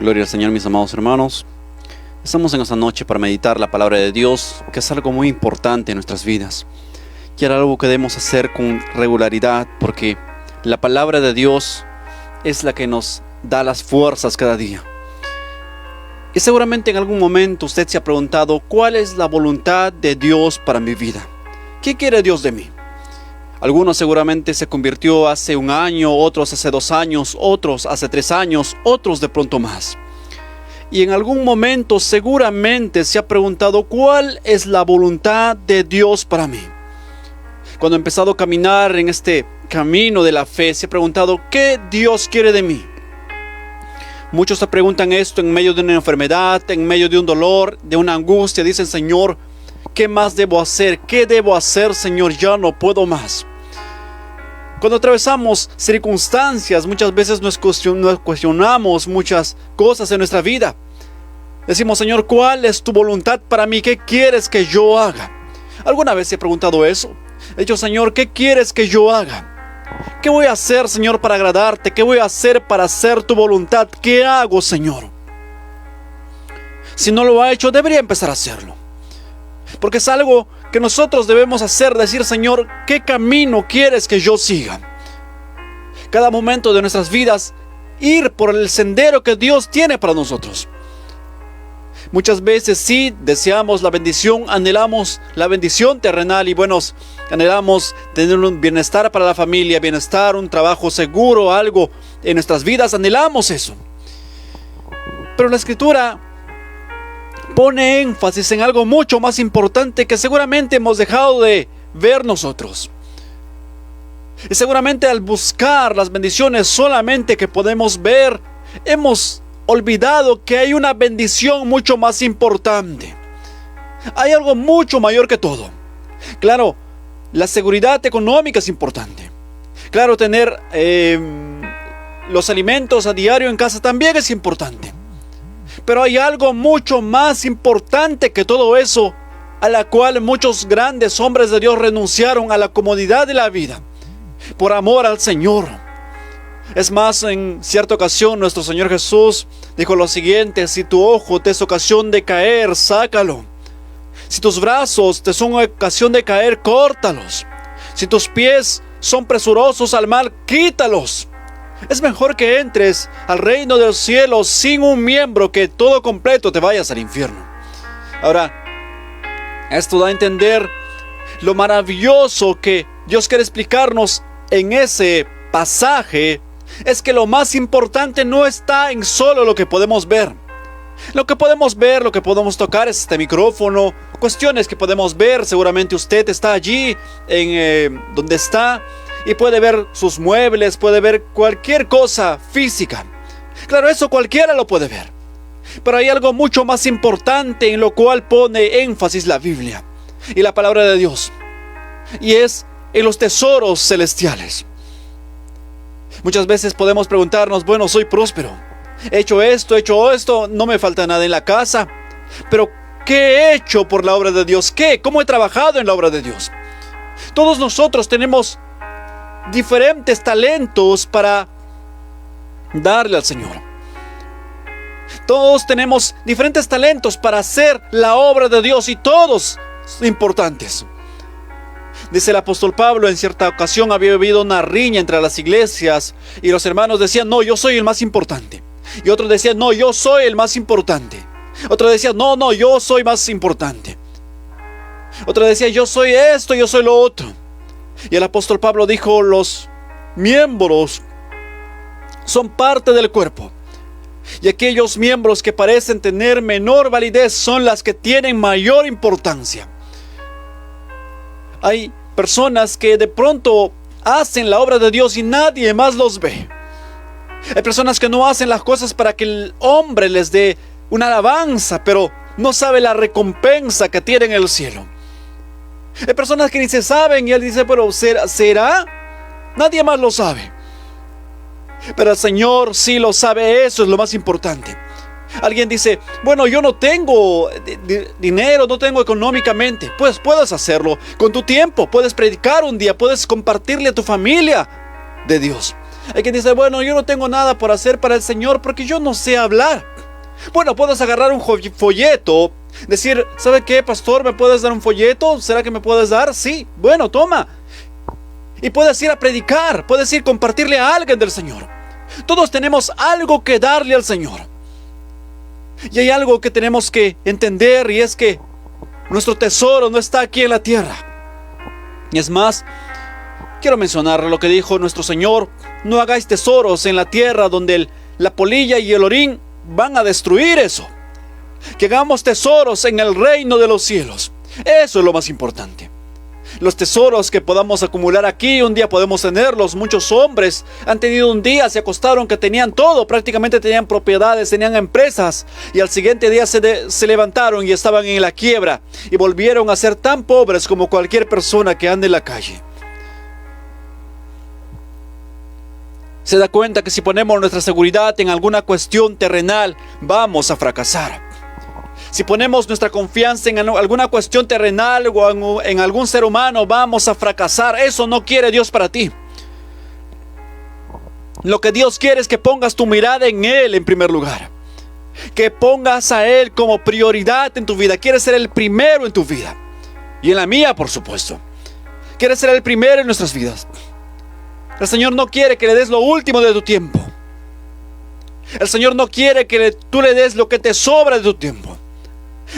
Gloria al Señor, mis amados hermanos. Estamos en esta noche para meditar la palabra de Dios, que es algo muy importante en nuestras vidas. Y era algo que debemos hacer con regularidad, porque la palabra de Dios es la que nos da las fuerzas cada día. Y seguramente en algún momento usted se ha preguntado, ¿cuál es la voluntad de Dios para mi vida? ¿Qué quiere Dios de mí? Algunos seguramente se convirtió hace un año, otros hace 2 años, otros hace 3 años, otros de pronto más. Y en algún momento seguramente se ha preguntado, ¿cuál es la voluntad de Dios para mí? Cuando ha empezado a caminar en este camino de la fe, se ha preguntado, ¿qué Dios quiere de mí? Muchos se preguntan esto en medio de una enfermedad, en medio de un dolor, de una angustia. Dicen, Señor, ¿qué más debo hacer? ¿Qué debo hacer, Señor? Ya no puedo más. Cuando atravesamos circunstancias, muchas veces nos cuestionamos muchas cosas en nuestra vida. Decimos, Señor, ¿cuál es tu voluntad para mí? ¿Qué quieres que yo haga? ¿Alguna vez he preguntado eso? He dicho, Señor, ¿qué quieres que yo haga? ¿Qué voy a hacer, Señor, para agradarte? ¿Qué voy a hacer para hacer tu voluntad? ¿Qué hago, Señor? Si no lo ha hecho, debería empezar a hacerlo. Porque es algo que nosotros debemos hacer, decir, Señor, ¿qué camino quieres que yo siga? Cada momento de nuestras vidas, ir por el sendero que Dios tiene para nosotros. Muchas veces sí deseamos la bendición, anhelamos la bendición terrenal y anhelamos tener un bienestar para la familia, bienestar, un trabajo seguro, algo en nuestras vidas, anhelamos eso. Pero la Escritura pone énfasis en algo mucho más importante que seguramente hemos dejado de ver nosotros. Y seguramente al buscar las bendiciones solamente que podemos ver, hemos olvidado que hay una bendición mucho más importante. Hay algo mucho mayor que todo. Claro, la seguridad económica es importante. Claro, tener los alimentos a diario en casa también es importante. Pero hay algo mucho más importante que todo eso, a la cual muchos grandes hombres de Dios renunciaron a la comodidad de la vida por amor al Señor. Es más, en cierta ocasión nuestro Señor Jesús dijo lo siguiente: si tu ojo te es ocasión de caer, sácalo. Si tus brazos te son ocasión de caer, córtalos. Si tus pies son presurosos al mal, quítalos. Es mejor que entres al reino de los cielos sin un miembro que todo completo te vayas al infierno. Ahora, esto da a entender lo maravilloso que Dios quiere explicarnos en ese pasaje. Es que lo más importante no está en solo lo que podemos ver. Lo que podemos ver, lo que podemos tocar es este micrófono, cuestiones que podemos ver. Seguramente usted está allí donde está y puede ver sus muebles, puede ver cualquier cosa física. Claro, eso cualquiera lo puede ver. Pero hay algo mucho más importante en lo cual pone énfasis la Biblia y la palabra de Dios. Y es en los tesoros celestiales. Muchas veces podemos preguntarnos, soy próspero. He hecho esto, no me falta nada en la casa. Pero, ¿qué he hecho por la obra de Dios? ¿Cómo he trabajado en la obra de Dios? Todos nosotros tenemos diferentes talentos para darle al Señor. Todos tenemos diferentes talentos para hacer la obra de Dios y todos importantes. Dice el apóstol Pablo, en cierta ocasión había habido una riña entre las iglesias y los hermanos decían, no, yo soy el más importante. Y otros decían, no, yo soy el más importante. Otro decía, no, yo soy más importante. Otro decía, yo soy esto, yo soy lo otro. Y el apóstol Pablo dijo, los miembros son parte del cuerpo. Y aquellos miembros que parecen tener menor validez son las que tienen mayor importancia. Hay personas que de pronto hacen la obra de Dios y nadie más los ve. Hay personas que no hacen las cosas para que el hombre les dé una alabanza, pero no sabe la recompensa que tiene en el cielo. Hay personas que ni se saben y él dice, pero ¿será? Nadie más lo sabe. Pero el Señor sí lo sabe, eso es lo más importante. Alguien dice, yo no tengo dinero, no tengo económicamente. Pues puedes hacerlo con tu tiempo, puedes predicar un día, puedes compartirle a tu familia de Dios. Hay quien dice, bueno, yo no tengo nada por hacer para el Señor porque yo no sé hablar. Bueno, puedes agarrar un folleto, decir, ¿sabe qué, pastor? ¿Me puedes dar un folleto? ¿Será que me puedes dar? Sí, bueno, toma. Y puedes ir a predicar, puedes ir a compartirle a alguien del Señor. Todos tenemos algo que darle al Señor. Y hay algo que tenemos que entender, y es que nuestro tesoro no está aquí en la tierra. Y es más, quiero mencionar lo que dijo nuestro Señor: no hagáis tesoros en la tierra donde la polilla y el orín van a destruir eso. Que hagamos tesoros en el reino de los cielos. Eso es lo más importante. Los tesoros que podamos acumular aquí, un día podemos tenerlos. Muchos hombres han tenido un día, se acostaron que tenían todo, prácticamente tenían propiedades, tenían empresas, y al siguiente día se levantaron y estaban en la quiebra y volvieron a ser tan pobres como cualquier persona que ande en la calle. Se da cuenta que si ponemos nuestra seguridad en alguna cuestión terrenal, vamos a fracasar. Si ponemos nuestra confianza en alguna cuestión terrenal o en algún ser humano, vamos a fracasar. Eso no quiere Dios para ti. Lo que Dios quiere es que pongas tu mirada en Él en primer lugar. Que pongas a Él como prioridad en tu vida. Quieres ser el primero en tu vida. Y en la mía, por supuesto. Quieres ser el primero en nuestras vidas. El Señor no quiere que le des lo último de tu tiempo. El Señor no quiere que tú le des lo que te sobra de tu tiempo.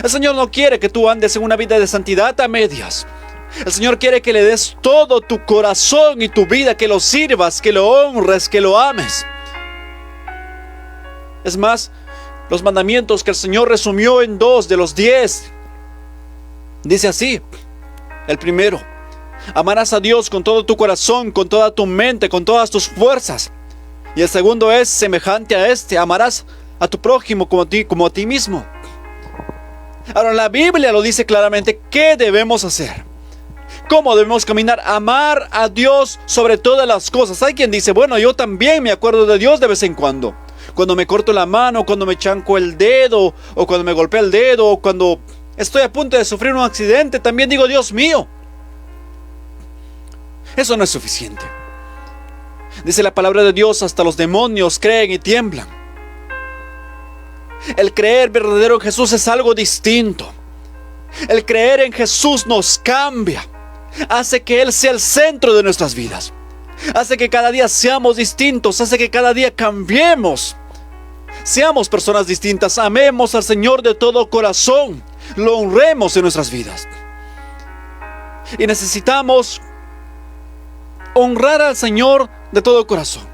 El Señor no quiere que tú andes en una vida de santidad a medias. El Señor quiere que le des todo tu corazón y tu vida, que lo sirvas, que lo honres, que lo ames. Es más, los mandamientos que el Señor resumió en 2 de los 10, dice así: el primero, amarás a Dios con todo tu corazón, con toda tu mente, con todas tus fuerzas. Y el segundo es semejante a este: amarás a tu prójimo como a ti mismo. Ahora, la Biblia lo dice claramente. ¿Qué debemos hacer? ¿Cómo debemos caminar? Amar a Dios sobre todas las cosas. Hay quien dice, bueno, yo también me acuerdo de Dios de vez en cuando. Cuando me corto la mano, cuando me chanco el dedo, o cuando me golpea el dedo, o cuando estoy a punto de sufrir un accidente, también digo, Dios mío. Eso no es suficiente. Dice la palabra de Dios, hasta los demonios creen y tiemblan. El creer verdadero en Jesús es algo distinto. El creer en Jesús nos cambia. Hace que Él sea el centro de nuestras vidas. Hace que cada día seamos distintos. Hace que cada día cambiemos. Seamos personas distintas. Amemos al Señor de todo corazón. Lo honremos en nuestras vidas. Y necesitamos honrar al Señor de todo corazón.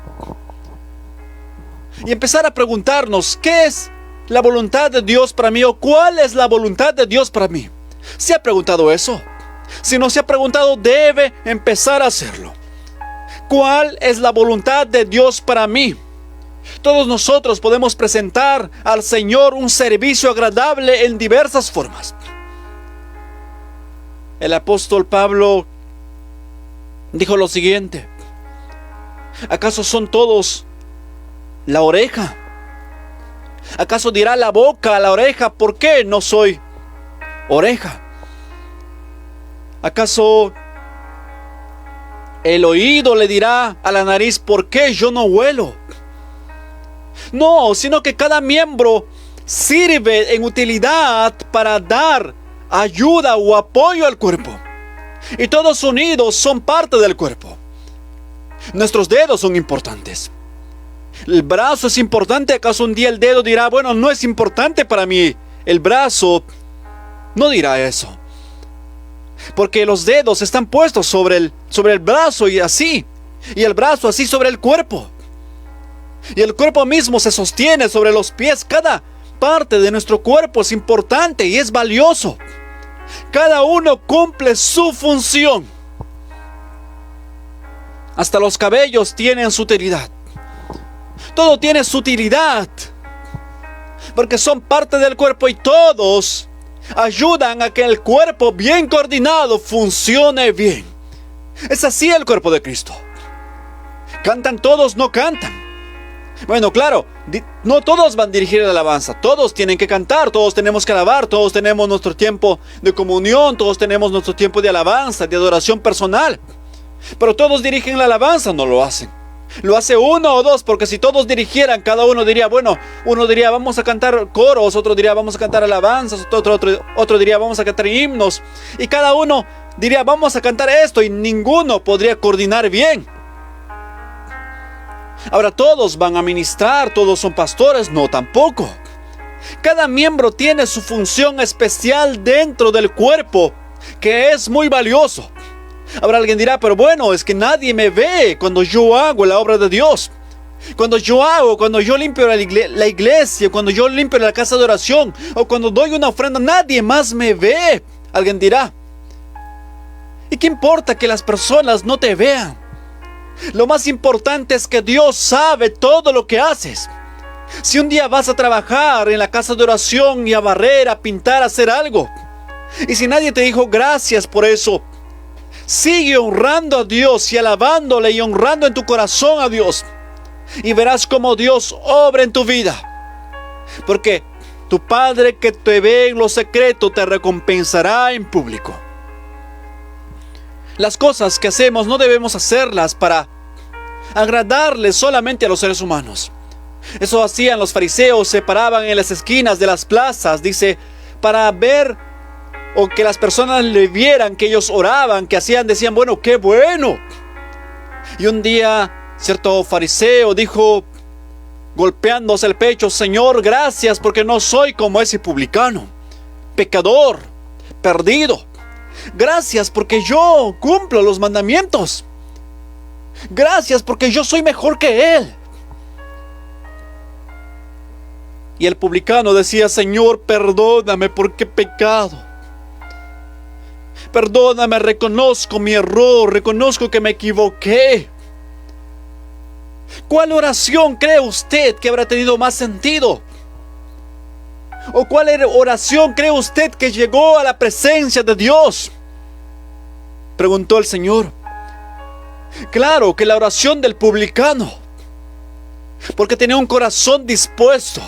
Y empezar a preguntarnos, ¿qué es la voluntad de Dios para mí? ¿O cuál es la voluntad de Dios para mí? ¿Se ha preguntado eso? Si no se ha preguntado, debe empezar a hacerlo. ¿Cuál es la voluntad de Dios para mí? Todos nosotros podemos presentar al Señor un servicio agradable en diversas formas. El apóstol Pablo dijo lo siguiente: ¿acaso son todos la oreja? ¿Acaso dirá la boca a la oreja, ¿por qué no soy oreja? ¿Acaso el oído le dirá a la nariz, ¿por qué yo no huelo? No, sino que cada miembro sirve en utilidad para dar ayuda o apoyo al cuerpo. Y todos unidos son parte del cuerpo. Nuestros dedos son importantes. El brazo es importante. ¿Acaso un día el dedo dirá, bueno, no es importante para mí? El brazo no dirá eso. Porque los dedos están puestos sobre el brazo y así. Y el brazo así sobre el cuerpo. Y el cuerpo mismo se sostiene sobre los pies. Cada parte de nuestro cuerpo es importante y es valioso. Cada uno cumple su función. Hasta los cabellos tienen su utilidad. Todo tiene su utilidad, porque son parte del cuerpo y todos ayudan a que el cuerpo bien coordinado funcione bien. Es así el cuerpo de Cristo. ¿Cantan todos? No cantan. Bueno, claro, no todos van a dirigir la alabanza. Todos tienen que cantar, todos tenemos que alabar, todos tenemos nuestro tiempo de comunión, todos tenemos nuestro tiempo de alabanza, de adoración personal. Pero todos dirigen la alabanza, no lo hacen. Lo hace uno o dos, porque si todos dirigieran, cada uno diría, bueno, uno diría vamos a cantar coros, otro diría vamos a cantar alabanzas, otro diría vamos a cantar himnos, y cada uno diría vamos a cantar esto, y ninguno podría coordinar bien. Ahora todos van a ministrar, todos son pastores, no, tampoco. Cada miembro tiene su función especial dentro del cuerpo, que es muy valioso. Ahora alguien dirá, pero bueno, es que nadie me ve cuando yo hago la obra de Dios. Cuando yo limpio la iglesia, cuando yo limpio la casa de oración, o cuando doy una ofrenda, nadie más me ve. Alguien dirá, ¿y qué importa que las personas no te vean? Lo más importante es que Dios sabe todo lo que haces. Si un día vas a trabajar en la casa de oración y a barrer, a pintar, a hacer algo, y si nadie te dijo gracias por eso, sigue honrando a Dios y alabándole y honrando en tu corazón a Dios, y verás cómo Dios obra en tu vida, porque tu Padre que te ve en lo secreto te recompensará en público. Las cosas que hacemos no debemos hacerlas para agradarle solamente a los seres humanos. Eso hacían los fariseos, se paraban en las esquinas de las plazas, dice, para ver o que las personas le vieran que ellos oraban, que hacían, decían, bueno, qué bueno. Y un día cierto fariseo dijo, golpeándose el pecho, Señor, gracias porque no soy como ese publicano, pecador, perdido. Gracias porque yo cumplo los mandamientos. Gracias porque yo soy mejor que él. Y el publicano decía, Señor, perdóname porque he pecado. Perdóname, reconozco mi error, reconozco que me equivoqué. ¿Cuál oración cree usted que habrá tenido más sentido? ¿O cuál oración cree usted que llegó a la presencia de Dios? Preguntó el Señor. Claro que la oración del publicano, porque tenía un corazón dispuesto.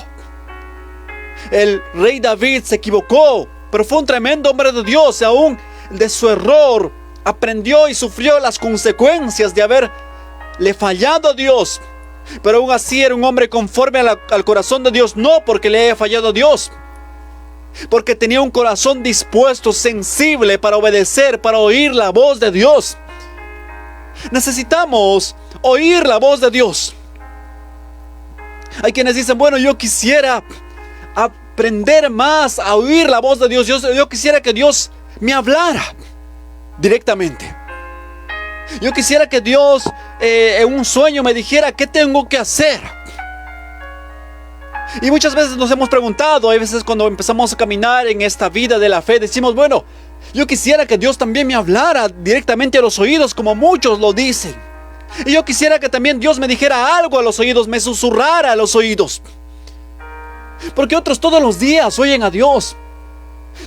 El rey David se equivocó, pero fue un tremendo hombre de Dios, y aún de su error aprendió y sufrió las consecuencias de haberle fallado a Dios. Pero aún así era un hombre conforme al corazón de Dios, no porque le haya fallado a Dios, porque tenía un corazón dispuesto, sensible para obedecer, para oír la voz de Dios. Necesitamos oír la voz de Dios. Hay quienes dicen, bueno, yo quisiera aprender más a oír la voz de Dios. Yo quisiera que Dios me hablara directamente. Yo quisiera que Dios en un sueño me dijera qué tengo que hacer. Y muchas veces nos hemos preguntado, hay veces cuando empezamos a caminar en esta vida de la fe, decimos, bueno, yo quisiera que Dios también me hablara directamente a los oídos, como muchos lo dicen. Y yo quisiera que también Dios me dijera algo a los oídos, me susurrara a los oídos. Porque otros todos los días oyen a Dios.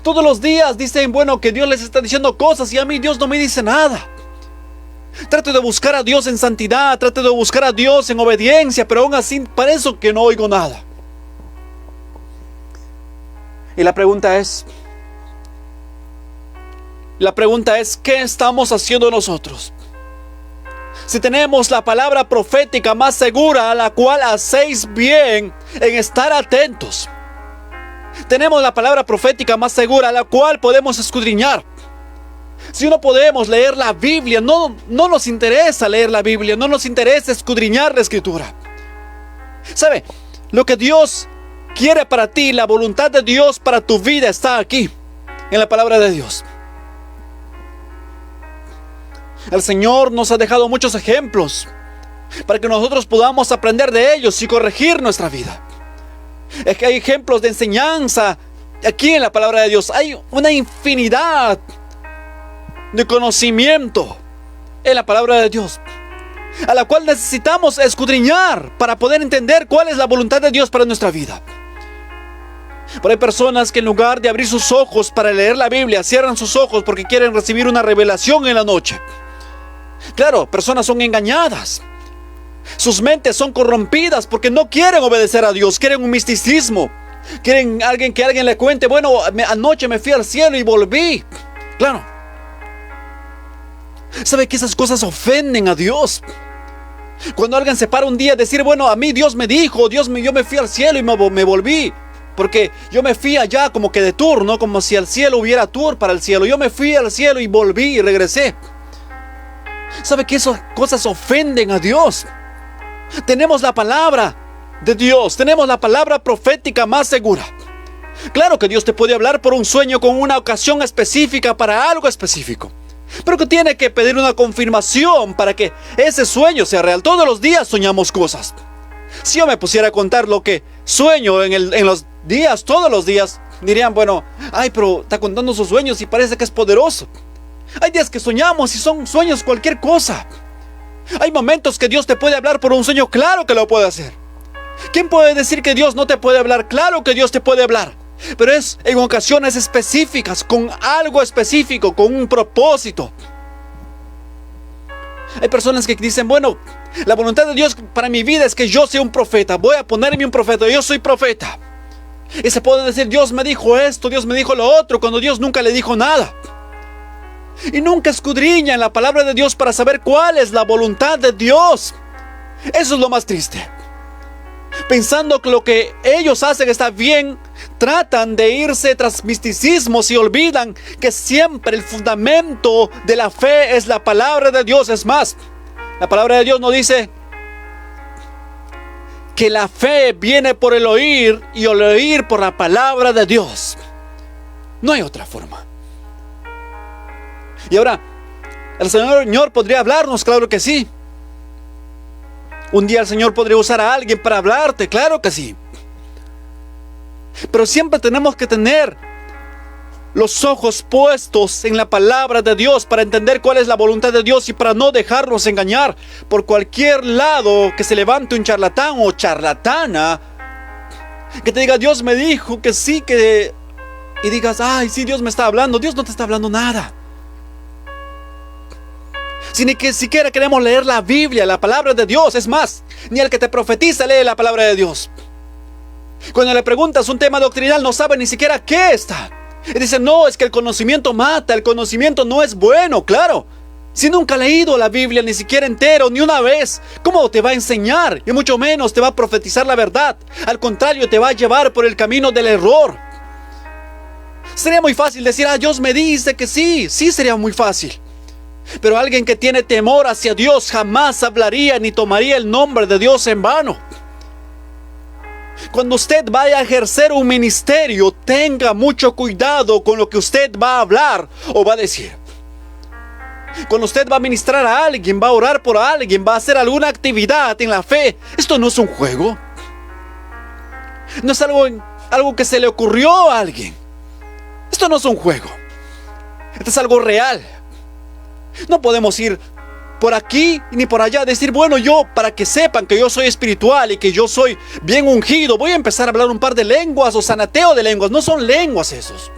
Todos los días dicen, bueno, que Dios les está diciendo cosas y a mí Dios no me dice nada. Trato de buscar a Dios en santidad, trato de buscar a Dios en obediencia, pero aún así parece que no oigo nada. Y la pregunta es, ¿qué estamos haciendo nosotros? Si tenemos la palabra profética más segura, a la cual hacéis bien en estar atentos. Tenemos la palabra profética más segura, a la cual podemos escudriñar. Si no podemos leer la Biblia, no nos interesa leer la Biblia, no nos interesa escudriñar la Escritura. ¿Sabe? Lo que Dios quiere para ti, la voluntad de Dios para tu vida está aquí, en la palabra de Dios. El Señor nos ha dejado muchos ejemplos para que nosotros podamos aprender de ellos y corregir nuestra vida. Es que hay ejemplos de enseñanza aquí en la palabra de Dios. Hay una infinidad de conocimiento en la palabra de Dios, a la cual necesitamos escudriñar para poder entender cuál es la voluntad de Dios para nuestra vida. Pero hay personas que en lugar de abrir sus ojos para leer la Biblia, cierran sus ojos porque quieren recibir una revelación en la noche. Claro, personas son engañadas. Sus mentes son corrompidas porque no quieren obedecer a Dios, quieren un misticismo. Quieren que alguien le cuente, bueno, anoche me fui al cielo y volví. Claro. ¿Sabe que esas cosas ofenden a Dios? Cuando alguien se para un día a decir, bueno, a mí Dios me dijo, yo me fui al cielo y me volví. Porque yo me fui allá como que de tour, ¿no? Como si al cielo hubiera tour para el cielo. Yo me fui al cielo y volví y regresé. ¿Sabe que esas cosas ofenden a Dios? Tenemos la palabra de Dios, tenemos la palabra profética más segura. Claro que Dios te puede hablar por un sueño con una ocasión específica para algo específico, pero que tiene que pedir una confirmación para que ese sueño sea real. Todos los días soñamos cosas. Si yo me pusiera a contar lo que sueño en los días, todos los días, dirían, bueno, ay, pero está contando sus sueños y parece que es poderoso. Hay días que soñamos y son sueños cualquier cosa. Hay momentos que Dios te puede hablar por un sueño, claro que lo puede hacer. ¿Quién puede decir que Dios no te puede hablar? Claro que Dios te puede hablar, pero es en ocasiones específicas, con algo específico, con un propósito. Hay personas que dicen, bueno, la voluntad de Dios para mi vida es que yo sea un profeta. Voy a ponerme un profeta, yo soy profeta. Y se puede decir, Dios me dijo esto, Dios me dijo lo otro, cuando Dios nunca le dijo nada. Y nunca escudriñan la palabra de Dios para saber cuál es la voluntad de Dios. Eso es lo más triste. Pensando que lo que ellos hacen está bien, tratan de irse tras misticismos y olvidan que siempre el fundamento de la fe es la palabra de Dios. Es más, la palabra de Dios nos dice que la fe viene por el oír y el oír por la palabra de Dios. No hay otra forma. Y ahora, el Señor podría hablarnos, claro que sí. Un día el Señor podría usar a alguien para hablarte, claro que sí. Pero siempre tenemos que tener los ojos puestos en la palabra de Dios para entender cuál es la voluntad de Dios y para no dejarnos engañar por cualquier lado que se levante un charlatán o charlatana que te diga, Dios me dijo que sí, que... y digas, ay, sí, Dios me está hablando. Dios no te está hablando nada. Si ni que siquiera queremos leer la Biblia, la palabra de Dios. Es más, ni el que te profetiza lee la palabra de Dios. Cuando le preguntas un tema doctrinal, no sabe ni siquiera qué está. Y dice, no, es que el conocimiento mata, el conocimiento no es bueno. Claro, si nunca ha leído la Biblia, ni siquiera entero, ni una vez, ¿cómo te va a enseñar? Y mucho menos te va a profetizar la verdad. Al contrario, te va a llevar por el camino del error. Sería muy fácil decir, Dios me dice que sí. Sí, sería muy fácil. Pero alguien que tiene temor hacia Dios jamás hablaría ni tomaría el nombre de Dios en vano. Cuando usted vaya a ejercer un ministerio, tenga mucho cuidado con lo que usted va a hablar o va a decir. Cuando usted va a ministrar a alguien, va a orar por alguien, va a hacer alguna actividad en la fe, esto no es un juego. No es algo que se le ocurrió a alguien. Esto no es un juego. Esto es algo real. No podemos ir por aquí ni por allá, decir, bueno, yo, para que sepan que yo soy espiritual y que yo soy bien ungido, voy a empezar a hablar un par de lenguas o sanateo de lenguas. No son lenguas esos.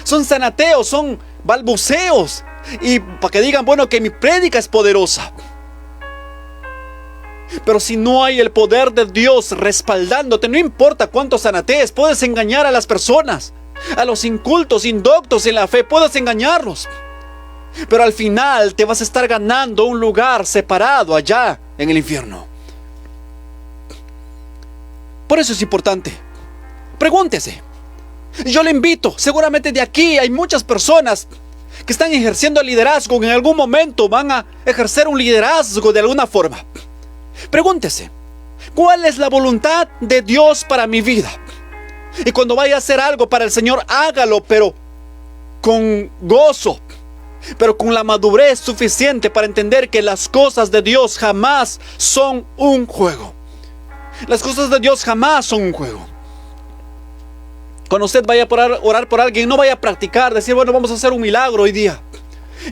Son sanateos, son balbuceos. Y para que digan, bueno, que mi prédica es poderosa. Pero si no hay el poder de Dios respaldándote, no importa cuántos sanatees, puedes engañar a las personas, a los incultos, indoctos en la fe, puedes engañarlos. Pero al final te vas a estar ganando un lugar separado allá en el infierno. Por eso es importante. Pregúntese. Yo le invito, seguramente de aquí hay muchas personas que están ejerciendo liderazgo, que en algún momento van a ejercer un liderazgo de alguna forma. Pregúntese, ¿cuál es la voluntad de Dios para mi vida? Y cuando vaya a hacer algo para el Señor, hágalo, pero con gozo, pero con la madurez suficiente para entender que las cosas de Dios jamás son un juego. Las cosas de Dios jamás son un juego. Cuando usted vaya a orar por alguien, no vaya a practicar, decir, bueno, vamos a hacer un milagro hoy día.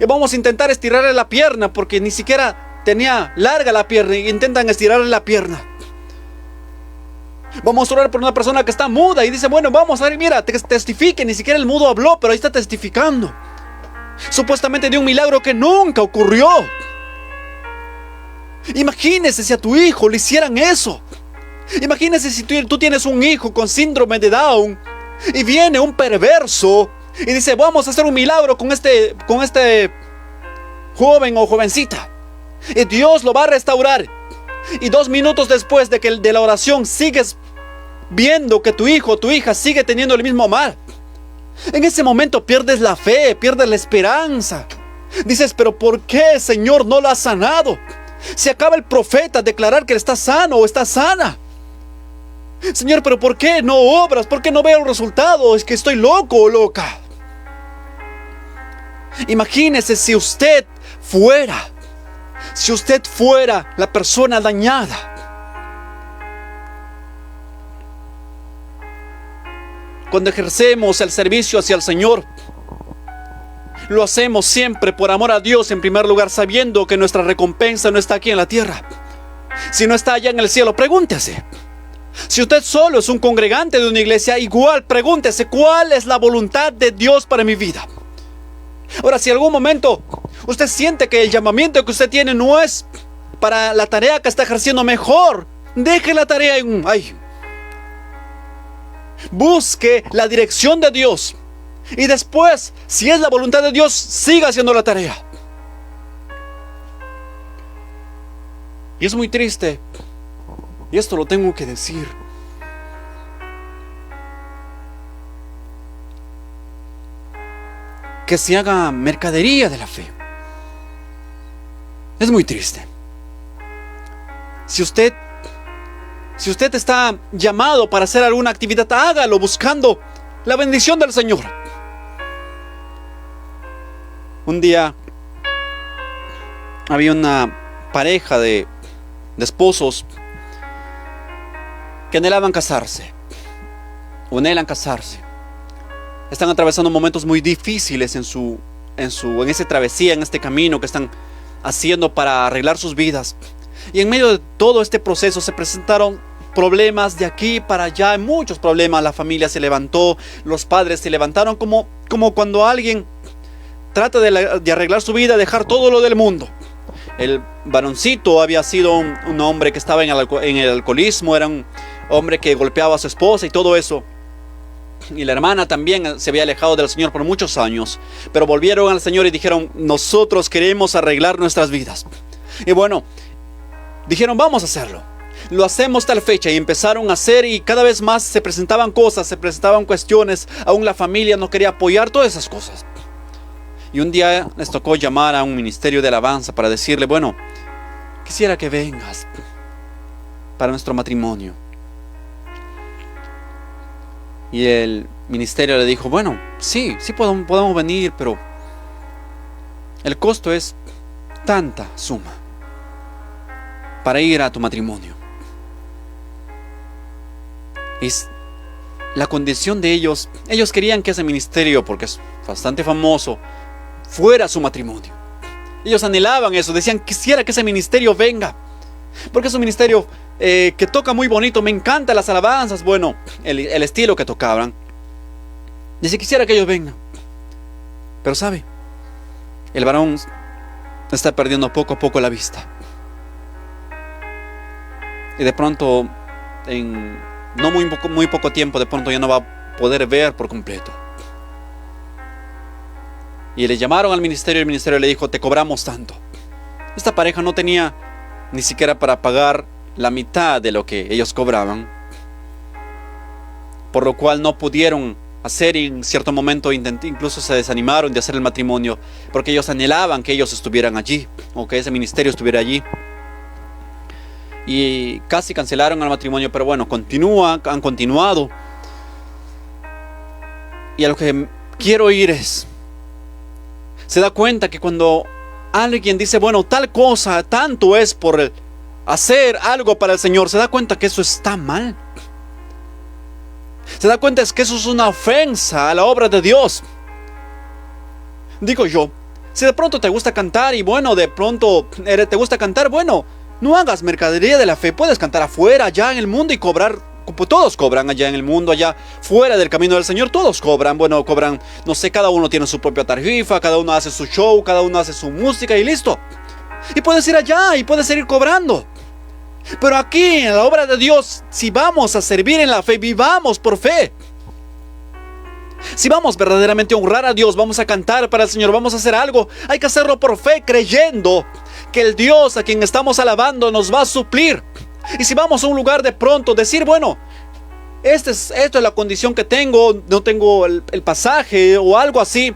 Y vamos a intentar estirarle la pierna, porque ni siquiera tenía larga la pierna, y intentan estirarle la pierna. Vamos a orar por una persona que está muda y dice, bueno, vamos a ver, mira, testifique, ni siquiera el mudo habló, pero ahí está testificando. Supuestamente de un milagro que nunca ocurrió. Imagínese si a tu hijo le hicieran eso. Imagínese si tú tienes un hijo con síndrome de Down y viene un perverso y dice, vamos a hacer un milagro con este joven o jovencita, y Dios lo va a restaurar. y 2 minutos después de la oración sigues viendo que tu hijo o tu hija sigue teniendo el mismo mal, en ese momento pierdes la fe, pierdes la esperanza. Dices, pero ¿por qué, Señor, no lo has sanado? Se acaba el profeta a declarar que está sano o está sana. Señor, pero ¿por qué no obras? ¿Por qué no veo el resultado? Es que estoy loco o loca. Imagínese si usted fuera la persona dañada. Cuando ejercemos el servicio hacia el Señor, lo hacemos siempre por amor a Dios en primer lugar, sabiendo que nuestra recompensa no está aquí en la tierra, sino está allá en el cielo. Pregúntese. Si usted solo es un congregante de una iglesia, igual pregúntese, ¿cuál es la voluntad de Dios para mi vida? Ahora, si en algún momento usted siente que el llamamiento que usted tiene no es para la tarea que está ejerciendo, mejor deje la tarea busque la dirección de Dios. Y después, si es la voluntad de Dios, siga haciendo la tarea. Y es muy triste, y esto lo tengo que decir, que se haga mercadería de la fe. Es muy triste. Si usted está llamado para hacer alguna actividad, hágalo buscando la bendición del Señor. Un día había una pareja de esposos que anhelaban casarse, o anhelan casarse. Están atravesando momentos muy difíciles en esa travesía, en este camino que están haciendo para arreglar sus vidas. Y en medio de todo este proceso se presentaron problemas de aquí para allá, muchos problemas. La familia se levantó, los padres se levantaron, como cuando alguien trata de arreglar su vida, dejar todo lo del mundo. El varoncito había sido un hombre que estaba en el alcoholismo, era un hombre que golpeaba a su esposa y todo eso. Y la hermana también se había alejado del Señor por muchos años, pero volvieron al Señor y dijeron, nosotros queremos arreglar nuestras vidas. Y bueno, dijeron, vamos a hacerlo. Lo hacemos tal fecha, y empezaron a hacer, y cada vez más se presentaban cosas, se presentaban cuestiones. Aún la familia no quería apoyar todas esas cosas. Y un día les tocó llamar a un ministerio de alabanza para decirle, bueno, quisiera que vengas para nuestro matrimonio. Y el ministerio le dijo, bueno, sí podemos venir, pero el costo es tanta suma para ir a tu matrimonio. Y la condición de ellos querían que ese ministerio, porque es bastante famoso, fuera su matrimonio. Ellos anhelaban eso, decían, quisiera que ese ministerio venga, porque es un ministerio que toca muy bonito, me encantan las alabanzas, bueno, el estilo que tocaban. Dice, quisiera que ellos vengan. Pero sabe, el varón está perdiendo poco a poco la vista. Y de pronto, en muy poco tiempo, de pronto ya no va a poder ver por completo. Y le llamaron al ministerio, y el ministerio le dijo, te cobramos tanto. Esta pareja no tenía ni siquiera para pagar la mitad de lo que ellos cobraban, por lo cual no pudieron hacer, y en cierto momento incluso se desanimaron de hacer el matrimonio, porque ellos anhelaban que ellos estuvieran allí, o que ese ministerio estuviera allí, y casi cancelaron el matrimonio. Pero bueno, han continuado. Y a lo que quiero ir es, se da cuenta que cuando alguien dice, bueno, tal cosa, tanto es por hacer algo para el Señor, se da cuenta que eso está mal. Se da cuenta que eso es una ofensa a la obra de Dios. Digo yo, si de pronto te gusta cantar, y bueno, de pronto te gusta cantar, bueno, no hagas mercadería de la fe. Puedes cantar afuera, allá en el mundo, y cobrar. Todos cobran allá en el mundo, allá fuera del camino del Señor, todos cobran. Bueno, cobran, no sé, cada uno tiene su propia tarifa, cada uno hace su show, cada uno hace su música y listo. Y puedes ir allá y puedes seguir cobrando. Pero aquí, en la obra de Dios, si vamos a servir en la fe, vivamos por fe. Si vamos verdaderamente a honrar a Dios, vamos a cantar para el Señor, vamos a hacer algo, hay que hacerlo por fe, creyendo que el Dios a quien estamos alabando nos va a suplir. Y si vamos a un lugar de pronto, decir, bueno, esto es la condición que tengo, no tengo el pasaje o algo así.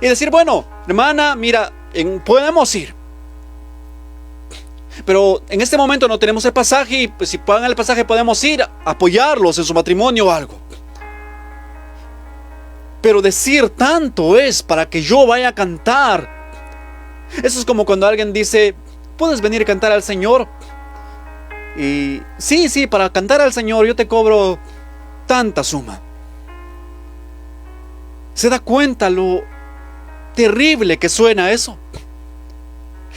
Y decir, bueno, hermana, mira, podemos ir. Pero en este momento no tenemos el pasaje y pues, si pagan el pasaje podemos ir a apoyarlos en su matrimonio o algo. Pero decir tanto es para que yo vaya a cantar. Eso es como cuando alguien dice, ¿puedes venir a cantar al Señor? Y sí, para cantar al Señor yo te cobro tanta suma. ¿Se da cuenta lo terrible que suena eso?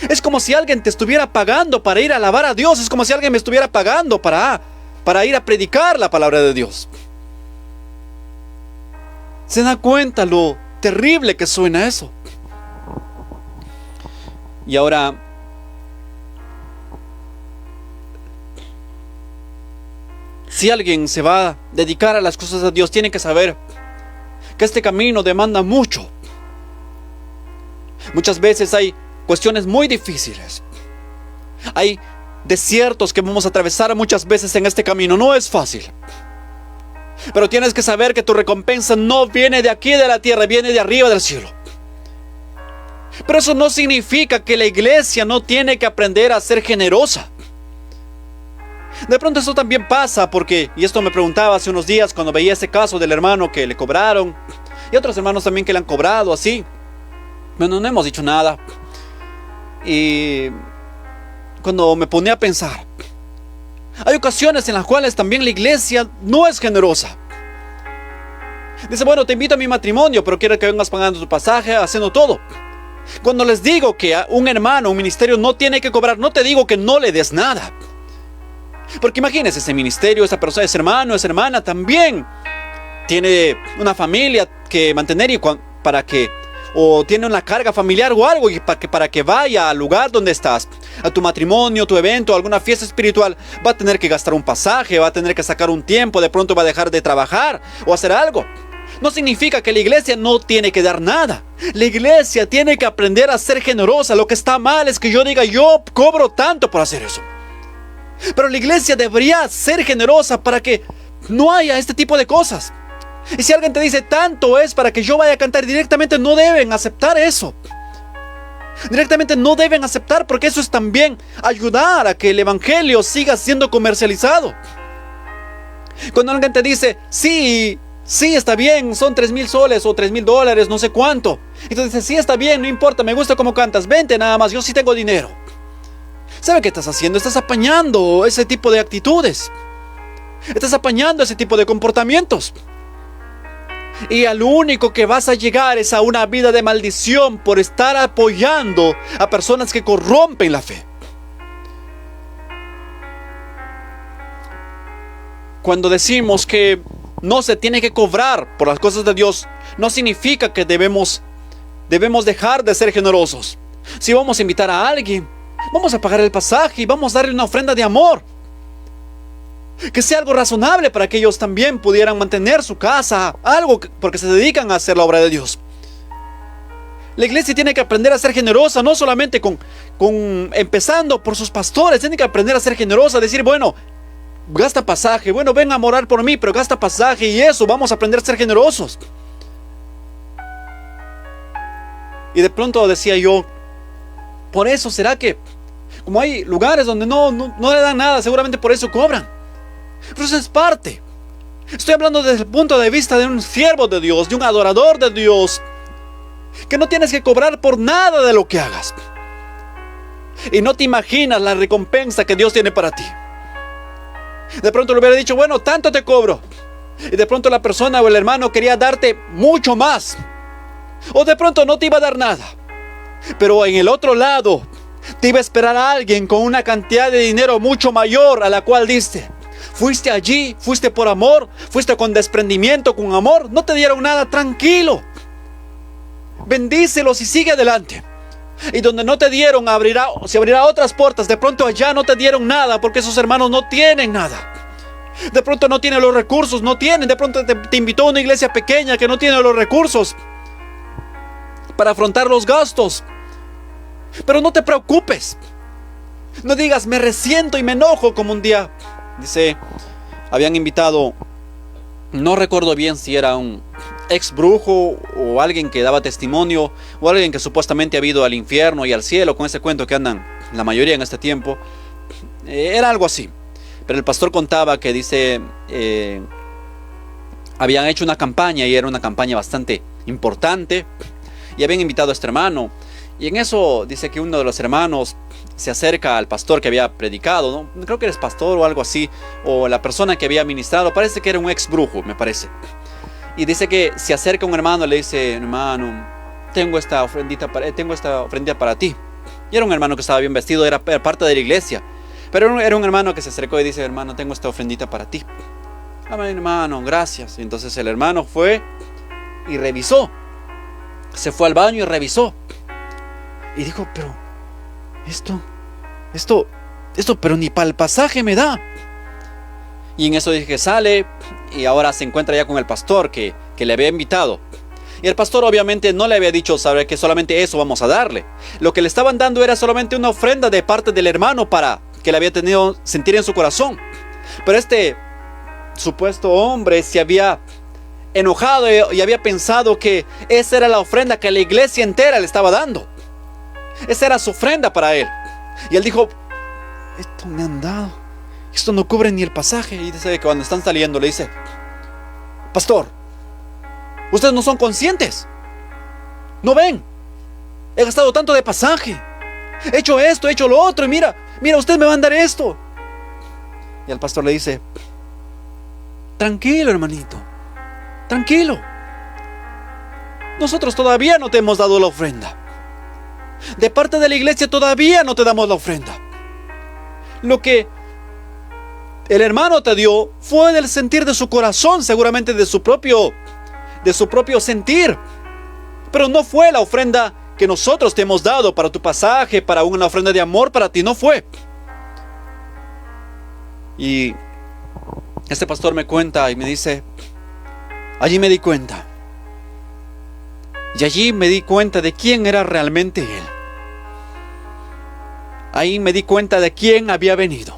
Es como si alguien te estuviera pagando para ir a alabar a Dios. Es como si alguien me estuviera pagando para ir a predicar la palabra de Dios. ¿Se da cuenta lo terrible que suena eso? Y ahora, si alguien se va a dedicar a las cosas de Dios, tiene que saber que este camino demanda mucho. Muchas veces hay cuestiones muy difíciles. Hay desiertos que vamos a atravesar muchas veces en este camino. No es fácil. Pero tienes que saber que tu recompensa no viene de aquí de la tierra, viene de arriba del cielo. Pero eso no significa que la iglesia no tiene que aprender a ser generosa. De pronto esto también pasa porque, y esto me preguntaba hace unos días cuando veía ese caso del hermano que le cobraron, y otros hermanos también que le han cobrado así. Bueno, no hemos dicho nada. Y cuando me ponía a pensar, hay ocasiones en las cuales también la iglesia no es generosa. Dice, bueno, te invito a mi matrimonio, pero quiero que vengas pagando tu pasaje, haciendo todo. Cuando les digo que a un hermano, un ministerio no tiene que cobrar, no te digo que no le des nada. Porque imagínese, ese ministerio, esa persona, ese hermano, esa hermana también tiene una familia que mantener y o tiene una carga familiar o algo y para que vaya al lugar donde estás, a tu matrimonio, tu evento, alguna fiesta espiritual, va a tener que gastar un pasaje, va a tener que sacar un tiempo, de pronto va a dejar de trabajar o hacer algo. No significa que la iglesia no tiene que dar nada. La iglesia tiene que aprender a ser generosa. Lo que está mal es que yo diga, yo cobro tanto por hacer eso. Pero la iglesia debería ser generosa para que no haya este tipo de cosas. Y si alguien te dice tanto es para que yo vaya a cantar, directamente no deben aceptar eso. Directamente no deben aceptar, porque eso es también ayudar a que el evangelio siga siendo comercializado. Cuando alguien te dice, sí, está bien, son 3,000 soles o $3,000, no sé cuánto. Y tú dices, sí, está bien, no importa, me gusta cómo cantas, vente nada más, yo sí tengo dinero. ¿Sabe qué estás haciendo? Estás apañando ese tipo de actitudes. Estás apañando ese tipo de comportamientos. Y al único que vas a llegar es a una vida de maldición por estar apoyando a personas que corrompen la fe. Cuando decimos que no se tiene que cobrar por las cosas de Dios, no significa que debemos dejar de ser generosos. Si vamos a invitar a alguien, vamos a pagar el pasaje y vamos a darle una ofrenda de amor. Que sea algo razonable para que ellos también pudieran mantener su casa, porque se dedican a hacer la obra de Dios. La iglesia tiene que aprender a ser generosa, no solamente empezando por sus pastores. Tiene que aprender a ser generosa, decir, bueno, gasta pasaje, bueno, ven a morar por mí, pero gasta pasaje y eso, vamos a aprender a ser generosos. Y de pronto decía yo, por eso será que, como hay lugares donde no le dan nada, seguramente por eso cobran. Pero eso es parte. Estoy hablando desde el punto de vista de un siervo de Dios, de un adorador de Dios, que no tienes que cobrar por nada de lo que hagas. Y no te imaginas la recompensa que Dios tiene para ti. De pronto le hubiera dicho, bueno, tanto te cobro. Y de pronto la persona o el hermano quería darte mucho más. O de pronto no te iba a dar nada. Pero en el otro lado te iba a esperar a alguien con una cantidad de dinero mucho mayor a la cual diste. Fuiste allí, fuiste por amor, fuiste con desprendimiento, con amor. No te dieron nada, tranquilo. Bendícelos y sigue adelante. Y donde no te dieron, se abrirá otras puertas. De pronto allá no te dieron nada porque esos hermanos no tienen nada. De pronto no tienen los recursos, no tienen. De pronto te invitó a una iglesia pequeña que no tiene los recursos para afrontar los gastos. Pero no te preocupes. No digas, me resiento y me enojo, como un día, dice, habían invitado, no recuerdo bien si era un ex brujo o alguien que daba testimonio o alguien que supuestamente había ido al infierno y al cielo, con ese cuento que andan la mayoría en este tiempo. Era algo así. Pero el pastor contaba que dice, habían hecho una campaña y era una campaña bastante importante y habían invitado a este hermano. Y en eso dice que uno de los hermanos se acerca al pastor que había predicado, ¿no? Creo que eres pastor o algo así, o la persona que había ministrado, parece que era un ex brujo, me parece. Y dice que se acerca un hermano y le dice, hermano, tengo esta ofrendita para ti. Y era un hermano que estaba bien vestido, era parte de la iglesia. Pero era un hermano que se acercó y dice, hermano, tengo esta ofrendita para ti. Amén, hermano, gracias. Y entonces el hermano fue y revisó. Se fue al baño y revisó. Y dijo, pero esto, pero ni para el pasaje me da. Y en eso dije que sale y ahora se encuentra ya con el pastor que le había invitado. Y el pastor obviamente no le había dicho, sabe, que solamente eso vamos a darle. Lo que le estaban dando era solamente una ofrenda de parte del hermano para que le había tenido sentir en su corazón. Pero este supuesto hombre se había enojado y había pensado que esa era la ofrenda que la iglesia entera le estaba dando. Esa era su ofrenda para él. Y él dijo, esto me han dado, esto no cubre ni el pasaje. Y dice que cuando están saliendo le dice, pastor, ustedes no son conscientes, no ven, he gastado tanto de pasaje, he hecho esto, he hecho lo otro, y mira, usted me va a dar esto. Y el pastor le dice, tranquilo, hermanito, tranquilo, nosotros todavía no te hemos dado la ofrenda. De parte de la iglesia todavía no te damos la ofrenda. Lo que el hermano te dio fue del sentir de su corazón, seguramente de su propio sentir. Pero no fue la ofrenda que nosotros te hemos dado para tu pasaje, para una ofrenda de amor para ti, no fue. Y este pastor me cuenta y me dice, allí me di cuenta. Y allí me di cuenta de quién era realmente él. Ahí me di cuenta de quién había venido.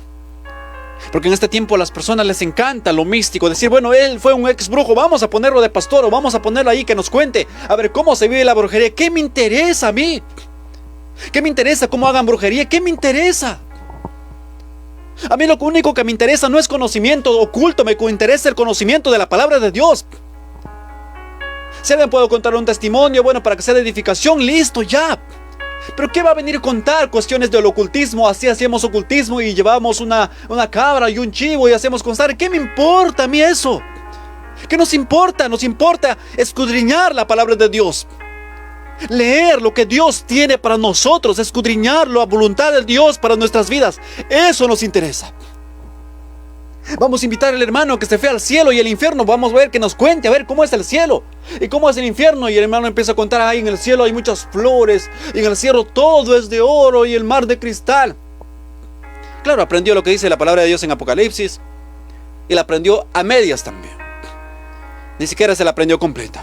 Porque en este tiempo a las personas les encanta lo místico. Decir, bueno, él fue un ex brujo, vamos a ponerlo de pastor o vamos a ponerlo ahí que nos cuente a ver cómo se vive la brujería. ¿Qué me interesa a mí? ¿Qué me interesa cómo hagan brujería? ¿Qué me interesa? A mí lo único que me interesa no es conocimiento oculto, me interesa el conocimiento de la palabra de Dios. Si alguien puede contar un testimonio, bueno, para que sea de edificación, listo, ya. Pero ¿qué va a venir a contar cuestiones del ocultismo? Así hacíamos ocultismo y llevamos una cabra y un chivo y hacemos constar. ¿Qué me importa a mí eso? ¿Qué nos importa? Nos importa escudriñar la palabra de Dios. Leer lo que Dios tiene para nosotros, escudriñar la voluntad de Dios para nuestras vidas. Eso nos interesa. Vamos a invitar al hermano que se fue al cielo y el infierno. Vamos a ver que nos cuente, a ver cómo es el cielo y cómo es el infierno. Y el hermano empieza a contar, ahí en el cielo hay muchas flores, y en el cielo todo es de oro y el mar de cristal. Claro, aprendió lo que dice la palabra de Dios en Apocalipsis y la aprendió a medias también. Ni siquiera se la aprendió completa.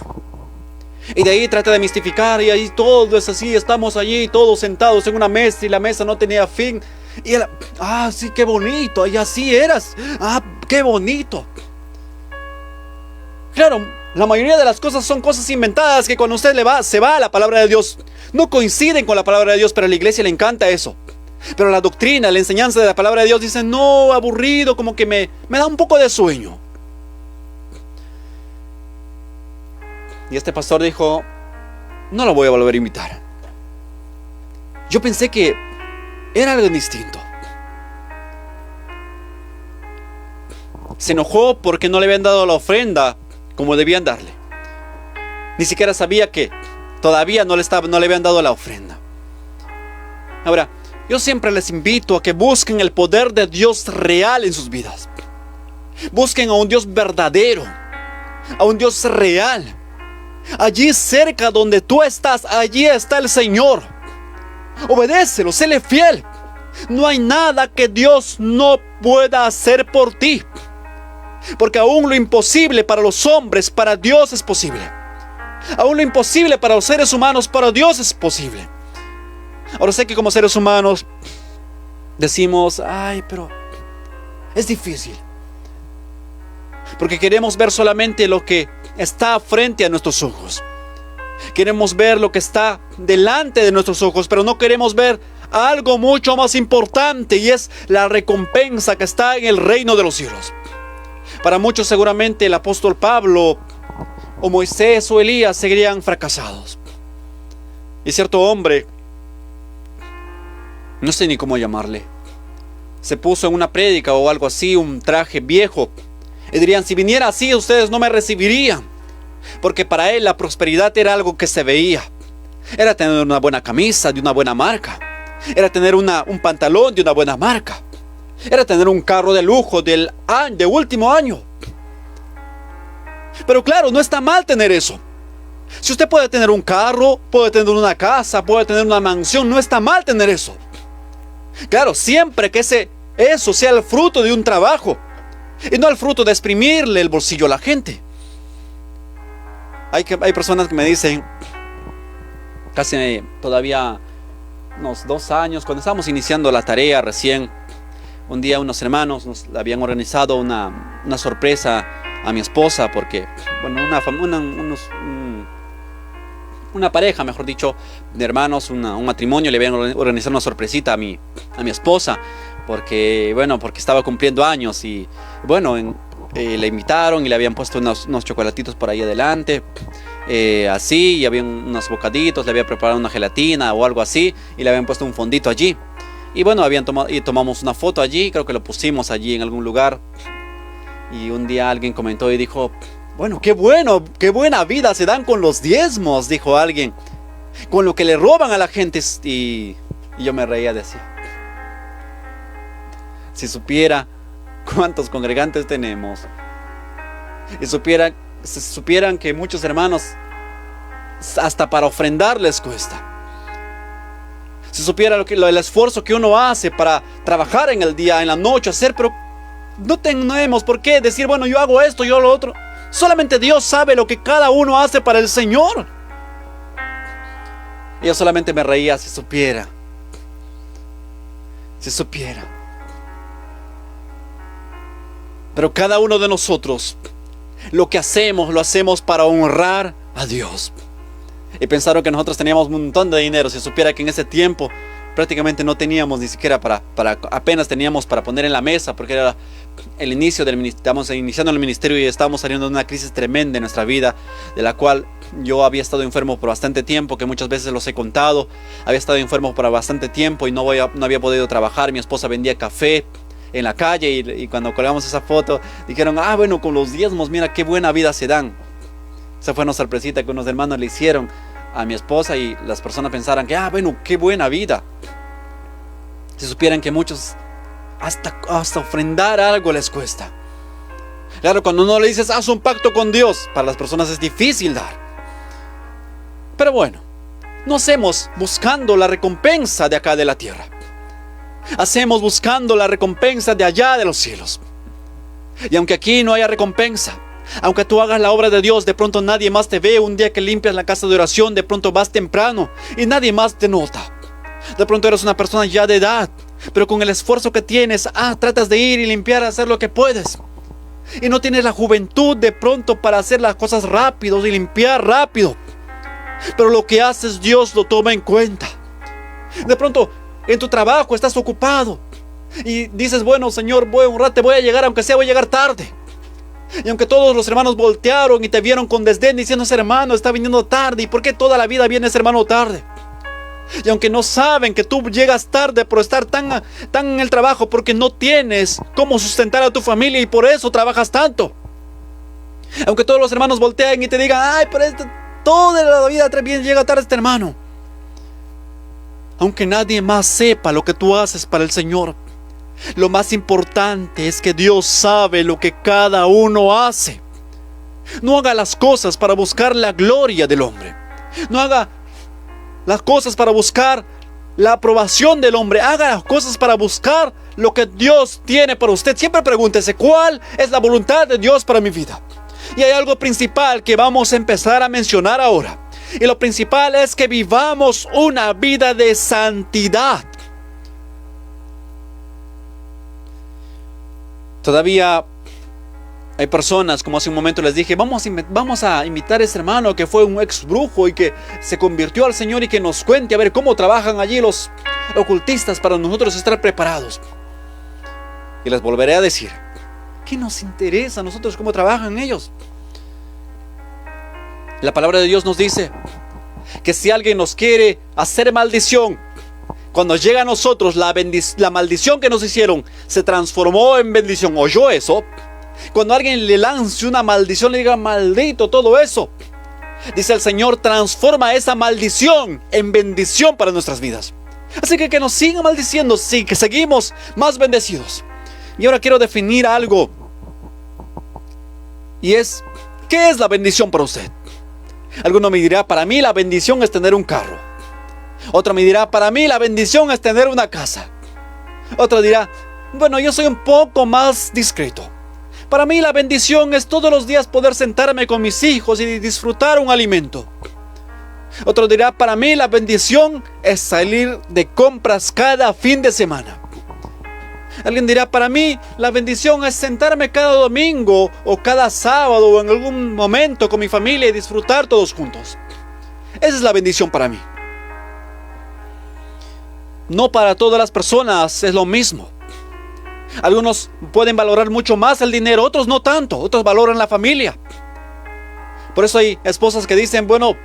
Y de ahí trata de mistificar y ahí todo es así, estamos allí todos sentados en una mesa y la mesa no tenía fin. Y él, sí, qué bonito, y así eras, qué bonito. Claro, la mayoría de las cosas son cosas inventadas que cuando usted se va a la palabra de Dios, no coinciden con la palabra de Dios, pero a la iglesia le encanta eso. Pero la doctrina, la enseñanza de la palabra de Dios dice, no, aburrido, como que me da un poco de sueño. Y este pastor dijo, no lo voy a volver a invitar. Yo pensé que era algo distinto. Se enojó porque no le habían dado la ofrenda como debían darle. Ni siquiera sabía que todavía no le habían dado la ofrenda. Ahora, yo siempre les invito a que busquen el poder de Dios real en sus vidas. Busquen a un Dios verdadero, a un Dios real. Allí cerca donde tú estás, allí está el Señor. Obedécelo, séle fiel. No hay nada que Dios no pueda hacer por ti. Porque aún lo imposible para los hombres, para Dios es posible. Aún lo imposible para los seres humanos, para Dios es posible. Ahora sé que como seres humanos decimos, ay, pero es difícil. Porque queremos ver solamente lo que está frente a nuestros ojos. Queremos ver lo que está delante de nuestros ojos, pero no queremos ver algo mucho más importante, y es la recompensa que está en el reino de los cielos. Para muchos seguramente el apóstol Pablo o Moisés o Elías seguirían fracasados. Y cierto hombre, no sé ni cómo llamarle, se puso en una prédica o algo así, un traje viejo, y dirían, si viniera así ustedes no me recibirían, porque para él la prosperidad era algo que se veía. Era tener una buena camisa de una buena marca, era tener un pantalón de una buena marca, era tener un carro de lujo de último año. Pero claro, no está mal tener eso. Si usted puede tener un carro, puede tener una casa, puede tener una mansión, no está mal tener eso. Claro, siempre que eso sea el fruto de un trabajo y no el fruto de exprimirle el bolsillo a la gente. Hay personas que me dicen, casi todavía unos 2 años, cuando estábamos iniciando la tarea recién, un día unos hermanos nos habían organizado una sorpresa a mi esposa, porque bueno, una pareja, mejor dicho, de hermanos, un matrimonio, le habían organizado una sorpresita a mi esposa, porque estaba cumpliendo años, y bueno, le invitaron y le habían puesto unos chocolatitos por ahí adelante, así, y habían unos bocaditos, le había preparado una gelatina o algo así, y le habían puesto un fondito allí. Y bueno, tomamos una foto allí, creo que lo pusimos allí en algún lugar. Y un día alguien comentó y dijo, bueno, qué buena vida se dan con los diezmos, dijo alguien, con lo que le roban a la gente. Y yo me reía, decía, si supiera cuántos congregantes tenemos, y si supieran que muchos hermanos hasta para ofrendar les cuesta. Si supiera el esfuerzo que uno hace para trabajar en el día, en la noche, pero no tenemos por qué decir, bueno, yo hago esto, yo lo otro. Solamente Dios sabe lo que cada uno hace para el Señor. Y yo solamente me reía, si supiera. Pero cada uno de nosotros, lo que hacemos, lo hacemos para honrar a Dios. Y pensaron que nosotros teníamos un montón de dinero. Si supiera que en ese tiempo prácticamente no teníamos ni siquiera apenas teníamos para poner en la mesa, porque era el inicio estábamos iniciando el ministerio y estábamos saliendo de una crisis tremenda en nuestra vida, de la cual yo había estado enfermo por bastante tiempo, que muchas veces los he contado. Había estado enfermo por bastante tiempo y no había podido trabajar. Mi esposa vendía café en la calle, y cuando colgamos esa foto dijeron, bueno, con los diezmos, mira qué buena vida se dan. Esa fue una sorpresita que unos hermanos le hicieron a mi esposa, y las personas pensaran que, bueno, qué buena vida. Si supieran que muchos hasta ofrendar algo les cuesta. Claro, cuando uno le dices, haz un pacto con Dios, para las personas es difícil dar. Pero bueno, no hacemos buscando la recompensa de acá de la tierra. Hacemos buscando la recompensa de allá de los cielos. Y aunque aquí no haya recompensa, aunque tú hagas la obra de Dios, de pronto nadie más te ve. Un día que limpias la casa de oración, de pronto vas temprano y nadie más te nota. De pronto eres una persona ya de edad, pero con el esfuerzo que tienes, tratas de ir y limpiar, hacer lo que puedes. Y no tienes la juventud de pronto para hacer las cosas rápido y limpiar rápido. Pero lo que haces, Dios lo toma en cuenta. De pronto en tu trabajo estás ocupado y dices, bueno, Señor, voy a honrarte, voy a llegar, aunque sea voy a llegar tarde. Y aunque todos los hermanos voltearon y te vieron con desdén diciendo, ese hermano está viniendo tarde, ¿y por qué toda la vida viene ese hermano tarde? Y aunque no saben que tú llegas tarde por estar tan en el trabajo, porque no tienes cómo sustentar a tu familia y por eso trabajas tanto. Aunque todos los hermanos volteen y te digan, pero toda la vida llega tarde este hermano. Aunque nadie más sepa lo que tú haces para el Señor, lo más importante es que Dios sabe lo que cada uno hace. No haga las cosas para buscar la gloria del hombre. No haga las cosas para buscar la aprobación del hombre. Haga las cosas para buscar lo que Dios tiene para usted. Siempre pregúntese, ¿cuál es la voluntad de Dios para mi vida? Y hay algo principal que vamos a empezar a mencionar ahora. Y lo principal es que vivamos una vida de santidad. Todavía hay personas, como hace un momento les dije, vamos a invitar a ese hermano que fue un ex brujo y que se convirtió al Señor y que nos cuente a ver cómo trabajan allí los ocultistas para nosotros estar preparados. Y les volveré a decir, ¿qué nos interesa a nosotros cómo trabajan ellos? La palabra de Dios nos dice que si alguien nos quiere hacer maldición, cuando llega a nosotros la maldición que nos hicieron se transformó en bendición. ¿Oyó eso? Cuando alguien le lance una maldición, le diga maldito todo eso, dice el Señor, transforma esa maldición en bendición para nuestras vidas. Así que nos sigan maldiciendo, sí, que seguimos más bendecidos. Y ahora quiero definir algo, y es, ¿qué es la bendición para usted? Alguno me dirá, para mí la bendición es tener un carro. Otro me dirá, para mí la bendición es tener una casa. Otro dirá, bueno, yo soy un poco más discreto. Para mí la bendición es todos los días poder sentarme con mis hijos y disfrutar un alimento. Otro dirá, para mí la bendición es salir de compras cada fin de semana. Alguien dirá, para mí la bendición es sentarme cada domingo o cada sábado o en algún momento con mi familia y disfrutar todos juntos. Esa es la bendición para mí. No para todas las personas es lo mismo. Algunos pueden valorar mucho más el dinero, otros no tanto, otros valoran la familia. Por eso hay esposas que dicen, bueno,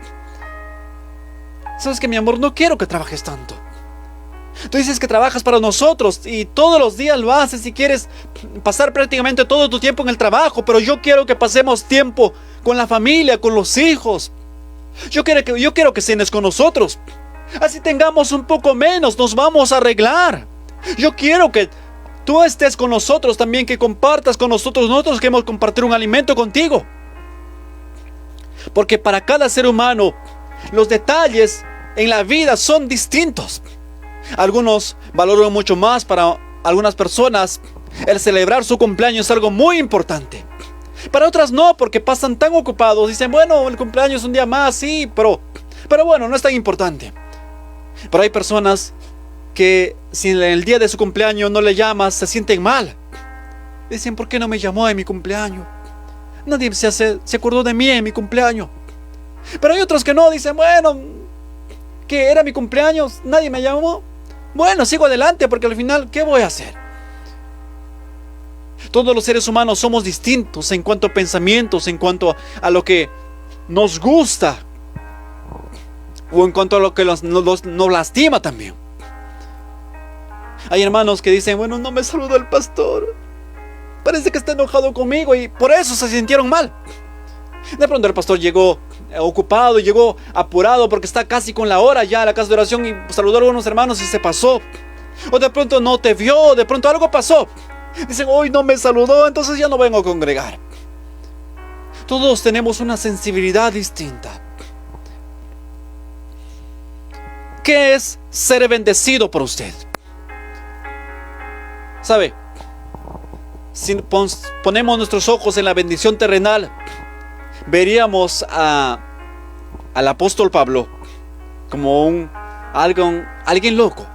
¿sabes qué, mi amor? No quiero que trabajes tanto. Tú dices que trabajas para nosotros y todos los días lo haces y quieres pasar prácticamente todo tu tiempo en el trabajo, pero yo quiero que pasemos tiempo con la familia, con los hijos. Yo quiero que cenes con nosotros. Así tengamos un poco menos, nos vamos a arreglar. Yo quiero que tú estés con nosotros también, que compartas con nosotros queremos compartir un alimento contigo. Porque para cada ser humano, los detalles en la vida son distintos. Algunos valoran mucho más, para algunas personas el celebrar su cumpleaños es algo muy importante. Para otras no, porque pasan tan ocupados. Dicen, bueno, el cumpleaños es un día más, sí, pero bueno, no es tan importante. Pero hay personas que si en el día de su cumpleaños no le llamas, se sienten mal. Dicen, ¿por qué no me llamó en mi cumpleaños? Nadie se acordó de mí en mi cumpleaños. Pero hay otros que no, dicen, bueno, que era mi cumpleaños, nadie me llamó. Bueno, sigo adelante porque al final, ¿qué voy a hacer? Todos los seres humanos somos distintos en cuanto a pensamientos, en cuanto a lo que nos gusta o en cuanto a lo que nos lastima también. Hay hermanos que dicen, bueno, no me saludó el pastor, parece que está enojado conmigo y por eso se sintieron mal. De pronto el pastor llegó ocupado, llegó apurado porque está casi con la hora ya a la casa de oración y saludó a algunos hermanos y se pasó. O de pronto no te vio, de pronto algo pasó. Dicen, hoy no me saludó, entonces ya no vengo a congregar. Todos tenemos una sensibilidad distinta. ¿Qué es ser bendecido por usted? ¿Sabe? Si ponemos nuestros ojos en la bendición terrenal, veríamos al apóstol Pablo como alguien loco.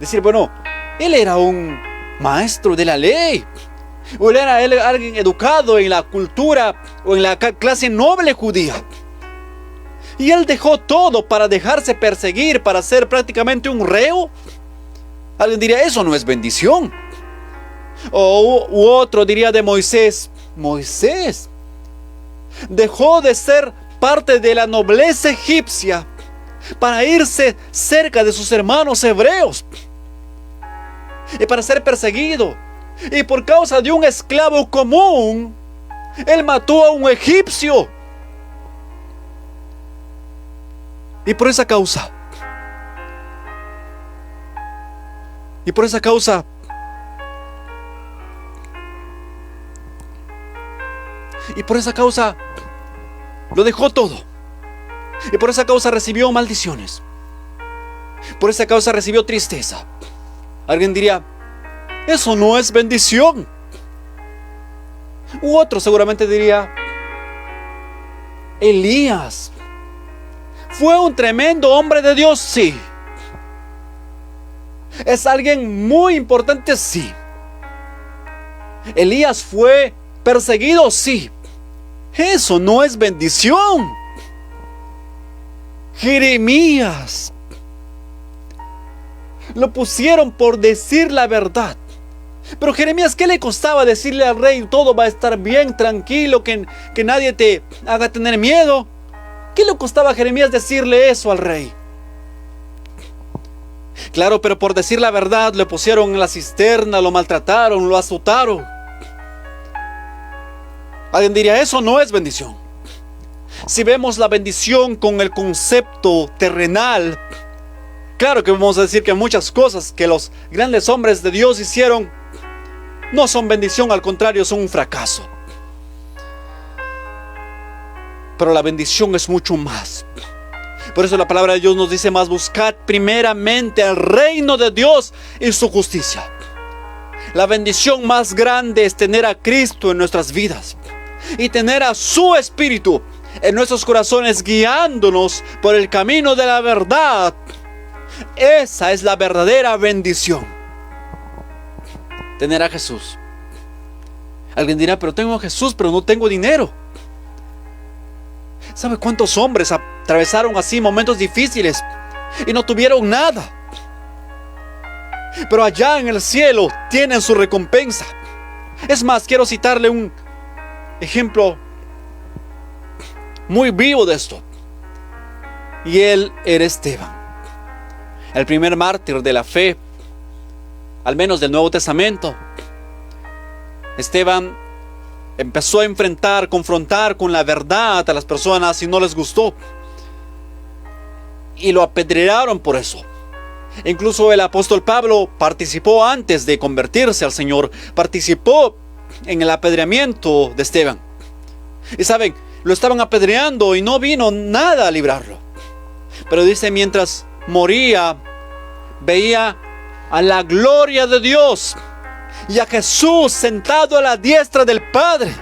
Decir, bueno, él era un maestro de la ley, o él era alguien educado en la cultura o en la clase noble judía. Y él dejó todo para dejarse perseguir, para ser prácticamente un reo. Alguien diría, eso no es bendición. U otro diría de Moisés, Moisés dejó de ser parte de la nobleza egipcia para irse cerca de sus hermanos hebreos y para ser perseguido. Y por causa de un esclavo común, él mató a un egipcio. Y por esa causa, lo dejó todo. Y por esa causa recibió maldiciones. Por esa causa recibió tristeza. Alguien diría, eso no es bendición. U otro seguramente diría, Elías ¿Fue un tremendo hombre de Dios? Sí. ¿Es alguien muy importante? Sí. ¿Elías fue perseguido? Sí. Eso no es bendición. Jeremías lo pusieron por decir la verdad. Pero Jeremías, ¿qué le costaba decirle al rey: todo va a estar bien, tranquilo, que nadie te haga tener miedo? ¿Qué le costaba a Jeremías decirle eso al rey? Claro, pero por decir la verdad le pusieron en la cisterna, lo maltrataron, lo azotaron. Alguien diría: eso no es bendición. Si vemos la bendición con el concepto terrenal, claro que vamos a decir que muchas cosas que los grandes hombres de Dios hicieron no son bendición, al contrario, son un fracaso. Pero la bendición es mucho más. Por eso la palabra de Dios nos dice más: buscad primeramente el reino de Dios y su justicia. La bendición más grande es tener a Cristo en nuestras vidas y tener a su Espíritu en nuestros corazones, guiándonos por el camino de la verdad. Esa es la verdadera bendición. Tener a Jesús. Alguien dirá: pero tengo a Jesús, pero no tengo dinero. ¿Sabe cuántos hombres atravesaron así momentos difíciles y no tuvieron nada? Pero allá en el cielo tienen su recompensa. Es más, quiero citarle un ejemplo muy vivo de esto. Y él era Esteban, el primer mártir de la fe, al menos del Nuevo Testamento. Esteban empezó a confrontar con la verdad a las personas y no les gustó. Y lo apedrearon por eso. Incluso el apóstol Pablo participó antes de convertirse al Señor. Participó en el apedreamiento de Esteban. Y saben, lo estaban apedreando y no vino nada a librarlo. Pero dice, mientras moría, veía a la gloria de Dios y a Jesús sentado a la diestra del Padre.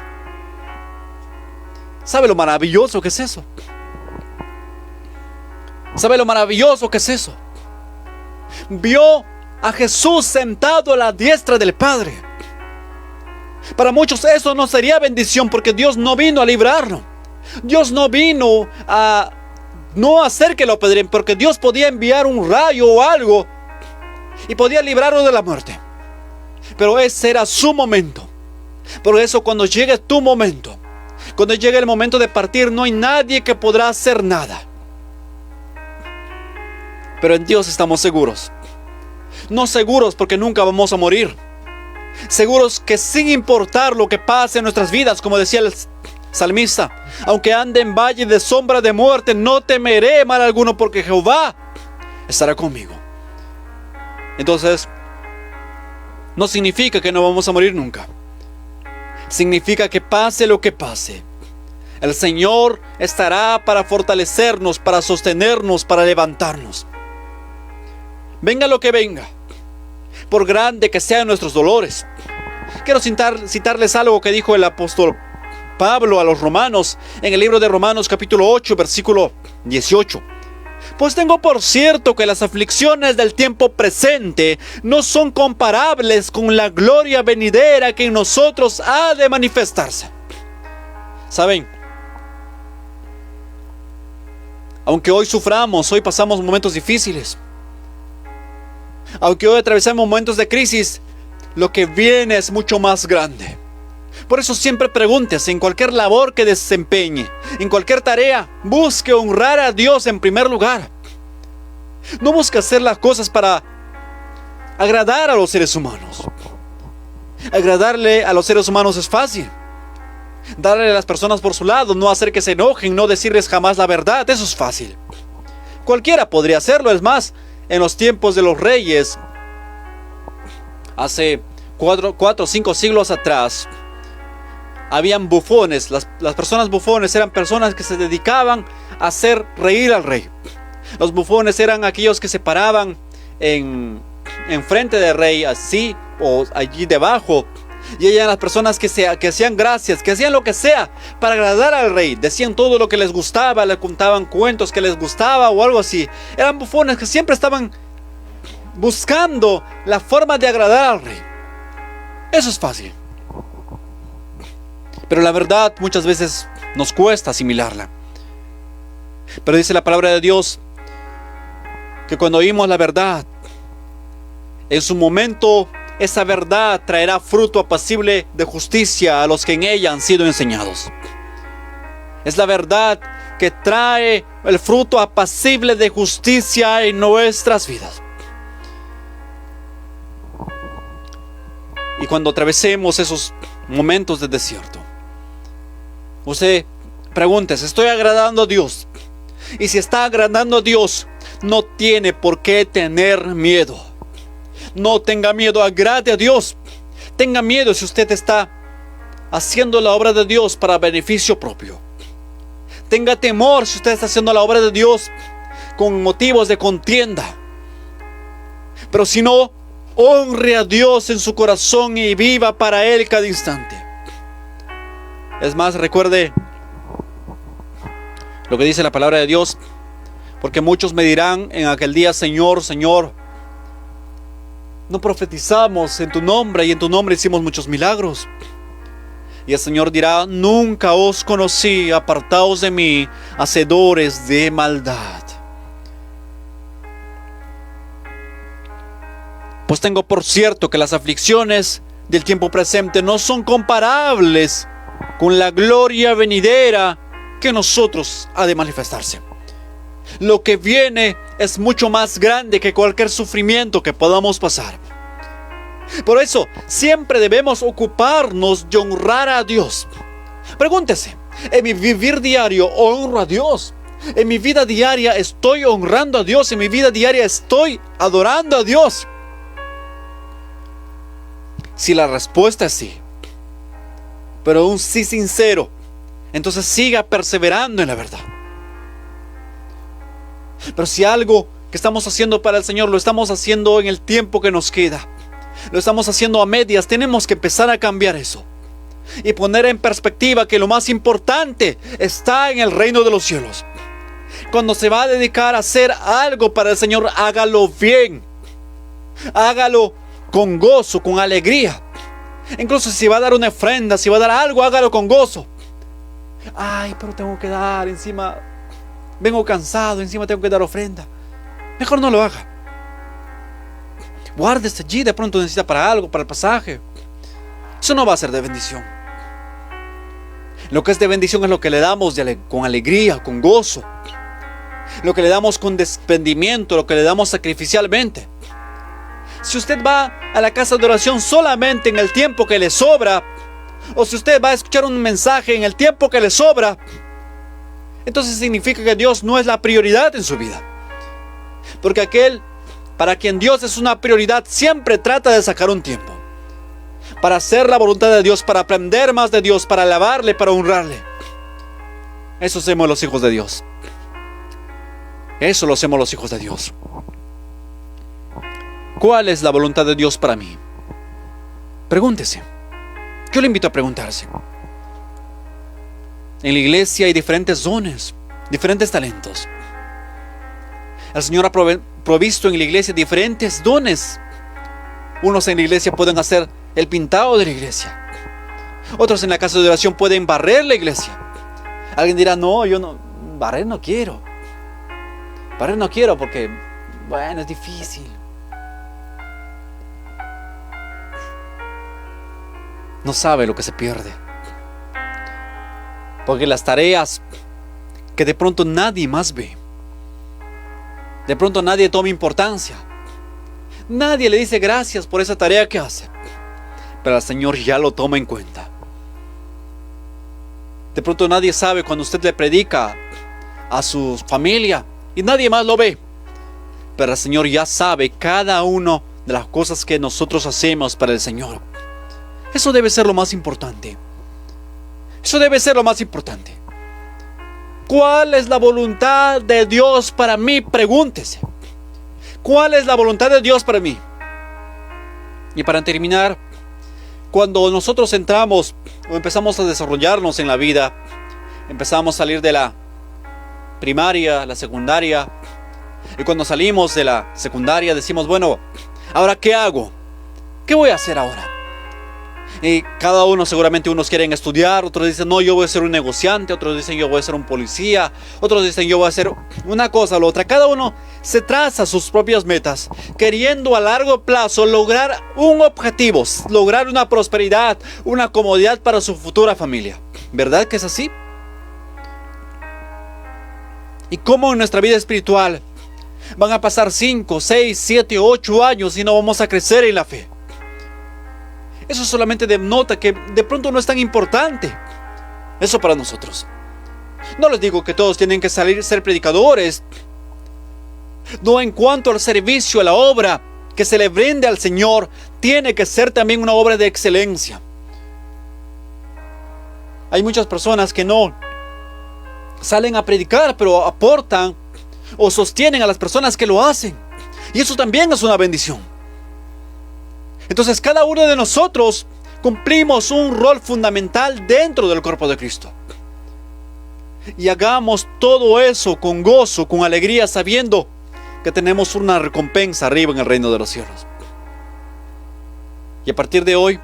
¿Sabe lo maravilloso que es eso? ¿Sabe lo maravilloso que es eso? Vio a Jesús sentado a la diestra del Padre. Para muchos eso no sería bendición, porque Dios no vino a librarnos. Dios no vino a no hacer que lo apedreen, porque Dios podía enviar un rayo o algo y podía librarlo de la muerte. Pero ese era su momento. Por eso, cuando llegue tu momento, cuando llegue el momento de partir, no hay nadie que podrá hacer nada. Pero en Dios estamos seguros. No seguros porque nunca vamos a morir. Seguros que sin importar lo que pase en nuestras vidas, como decía el salmista: aunque ande en valle de sombra de muerte, no temeré mal alguno, porque Jehová estará conmigo. Entonces, no significa que no vamos a morir nunca. Significa que pase lo que pase, el Señor estará para fortalecernos, para sostenernos, para levantarnos. Venga lo que venga, por grande que sean nuestros dolores. Quiero citarles algo que dijo el apóstol Pablo a los romanos en el libro de Romanos capítulo 8, versículo 18. Pues tengo por cierto que las aflicciones del tiempo presente no son comparables con la gloria venidera que en nosotros ha de manifestarse. ¿Saben? Aunque hoy suframos, hoy pasamos momentos difíciles, aunque hoy atravesamos momentos de crisis, lo que viene es mucho más grande. Por eso siempre pregúntese, en cualquier labor que desempeñe, en cualquier tarea, busque honrar a Dios en primer lugar. No busque hacer las cosas para agradar a los seres humanos. Agradarle a los seres humanos es fácil. Darle a las personas por su lado, no hacer que se enojen, no decirles jamás la verdad, eso es fácil. Cualquiera podría hacerlo. Es más, en los tiempos de los reyes, hace 4 o 5 siglos atrás, habían bufones. Las personas bufones eran personas que se dedicaban a hacer reír al rey. Los bufones eran aquellos que se paraban en frente del rey, así o allí debajo, Y ellas eran las personas que hacían gracias, que hacían lo que sea para agradar al rey. Decían todo lo que les gustaba, le contaban cuentos que les gustaba o algo así. Eran bufones que siempre estaban buscando la forma de agradar al rey. Eso es fácil. Pero la verdad muchas veces nos cuesta asimilarla. Pero dice la palabra de Dios que cuando oímos la verdad, en su momento esa verdad traerá fruto apacible de justicia a los que en ella han sido enseñados. Es la verdad que trae el fruto apacible de justicia en nuestras vidas. Y cuando atravesemos esos momentos de desierto, usted pregúntese, ¿estoy agradando a Dios? Y si está agradando a Dios, no tiene por qué tener miedo. No tenga miedo, agrade a Dios. Tenga miedo si usted está haciendo la obra de Dios para beneficio propio. Tenga temor si usted está haciendo la obra de Dios con motivos de contienda. Pero si no, honre a Dios en su corazón y viva para Él cada instante. Es más, recuerde lo que dice la palabra de Dios, porque muchos me dirán en aquel día: Señor, Señor, no profetizamos en tu nombre y en tu nombre hicimos muchos milagros. Y el Señor dirá: nunca os conocí, apartaos de mí, hacedores de maldad. Pues tengo por cierto que las aflicciones del tiempo presente no son comparables con la gloria venidera que nosotros ha de manifestarse. Lo que viene es mucho más grande que cualquier sufrimiento que podamos pasar. Por eso siempre debemos ocuparnos de honrar a Dios. Pregúntese, ¿en mi vivir diario honro a Dios? ¿En mi vida diaria estoy honrando a Dios? ¿En mi vida diaria estoy adorando a Dios? Si la respuesta es sí, pero un sí sincero, entonces siga perseverando en la verdad. Pero si algo que estamos haciendo para el Señor lo estamos haciendo en el tiempo que nos queda, lo estamos haciendo a medias, tenemos que empezar a cambiar eso y poner en perspectiva que lo más importante está en el reino de los cielos. Cuando se va a dedicar a hacer algo para el Señor, hágalo bien, hágalo con gozo, con alegría. Incluso si va a dar una ofrenda, si va a dar algo, hágalo con gozo. Ay, pero tengo que dar, encima vengo cansado, encima tengo que dar ofrenda. Mejor no lo haga. Guárdese allí, de pronto necesita para algo, para el pasaje. Eso no va a ser de bendición. Lo que es de bendición es lo que le damos con alegría, con gozo. Lo que le damos con desprendimiento, lo que le damos sacrificialmente. Si usted va a la casa de oración solamente en el tiempo que le sobra, o si usted va a escuchar un mensaje en el tiempo que le sobra, entonces significa que Dios no es la prioridad en su vida. Porque aquel para quien Dios es una prioridad siempre trata de sacar un tiempo para hacer la voluntad de Dios, para aprender más de Dios, para alabarle, para honrarle. Eso hacemos los hijos de Dios. Eso lo hacemos los hijos de Dios. ¿Cuál es la voluntad de Dios para mí? Pregúntese. Yo le invito a preguntarse. En la iglesia hay diferentes dones, diferentes talentos. El Señor ha provisto en la iglesia diferentes dones. Unos en la iglesia pueden hacer el pintado de la iglesia. Otros en la casa de oración pueden barrer la iglesia. Alguien dirá: no, yo no, barrer no quiero. Barrer no quiero porque, bueno, es difícil. No sabe lo que se pierde. Porque las tareas que de pronto nadie más ve, de pronto nadie toma importancia, nadie le dice gracias por esa tarea que hace, pero el Señor ya lo toma en cuenta. De pronto nadie sabe cuando usted le predica a su familia y nadie más lo ve, pero el Señor ya sabe cada una de las cosas que nosotros hacemos para el Señor. Eso debe ser lo más importante. Eso debe ser lo más importante. ¿Cuál es la voluntad de Dios para mí? Pregúntese. ¿Cuál es la voluntad de Dios para mí? Y para terminar, Cuando nosotros entramos o empezamos a desarrollarnos en la vida, empezamos a salir de la primaria, la secundaria, y cuando salimos de la secundaria decimos, bueno, ¿ahora qué hago? ¿Qué voy a hacer ahora? Y cada uno, seguramente unos quieren estudiar, otros dicen, no, yo voy a ser un negociante, otros dicen, yo voy a ser un policía, otros dicen, yo voy a hacer una cosa o la otra. Cada uno se traza sus propias metas, queriendo a largo plazo lograr un objetivo, lograr una prosperidad, una comodidad para su futura familia. ¿Verdad que es así? ¿Y cómo en nuestra vida espiritual van a pasar 5, 6, 7, 8 años y no vamos a crecer en la fe? Eso solamente denota que de pronto no es tan importante eso para nosotros. No les digo que todos tienen que ser predicadores. No, en cuanto al servicio, a la obra que se le brinde al Señor, tiene que ser también una obra de excelencia. Hay muchas personas que no salen a predicar, pero aportan o sostienen a las personas que lo hacen. Y eso también es una bendición. Entonces cada uno de nosotros cumplimos un rol fundamental dentro del cuerpo de Cristo. Y hagamos todo eso con gozo, con alegría, sabiendo que tenemos una recompensa arriba en el reino de los cielos. Y a partir de hoy,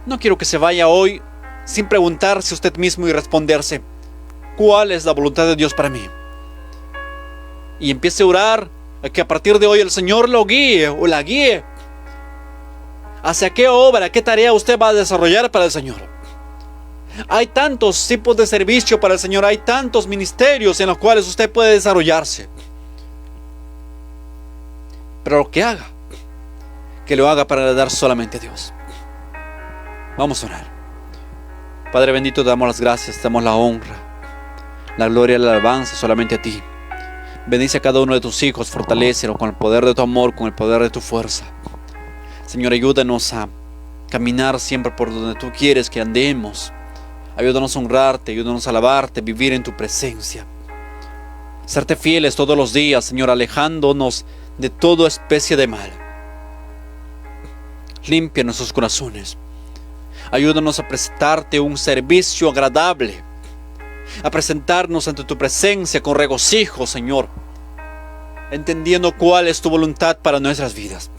no quiero que se vaya hoy sin preguntarse usted mismo y responderse, ¿cuál es la voluntad de Dios para mí? Y empiece a orar a que a partir de hoy el Señor lo guíe o la guíe. ¿Hacia qué obra, qué tarea usted va a desarrollar para el Señor? Hay tantos tipos de servicio para el Señor, hay tantos ministerios en los cuales usted puede desarrollarse. Pero lo que haga, que lo haga para dar solamente a Dios. Vamos a orar. Padre bendito, te damos las gracias, te damos la honra, la gloria y la alabanza solamente a ti. Bendice a cada uno de tus hijos, fortalécelo con el poder de tu amor, con el poder de tu fuerza. Señor, ayúdanos a caminar siempre por donde tú quieres que andemos. Ayúdanos a honrarte, ayúdanos a alabarte, vivir en tu presencia. Serte fieles todos los días, Señor, alejándonos de toda especie de mal. Limpia nuestros corazones. Ayúdanos a prestarte un servicio agradable, a presentarnos ante tu presencia con regocijo, Señor, entendiendo cuál es tu voluntad para nuestras vidas.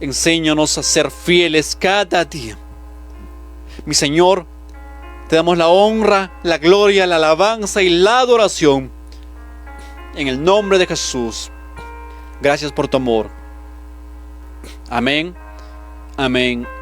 Enséñanos a ser fieles cada día. Mi Señor, te damos la honra, la gloria, la alabanza y la adoración. En el nombre de Jesús. Gracias por tu amor. Amén, amén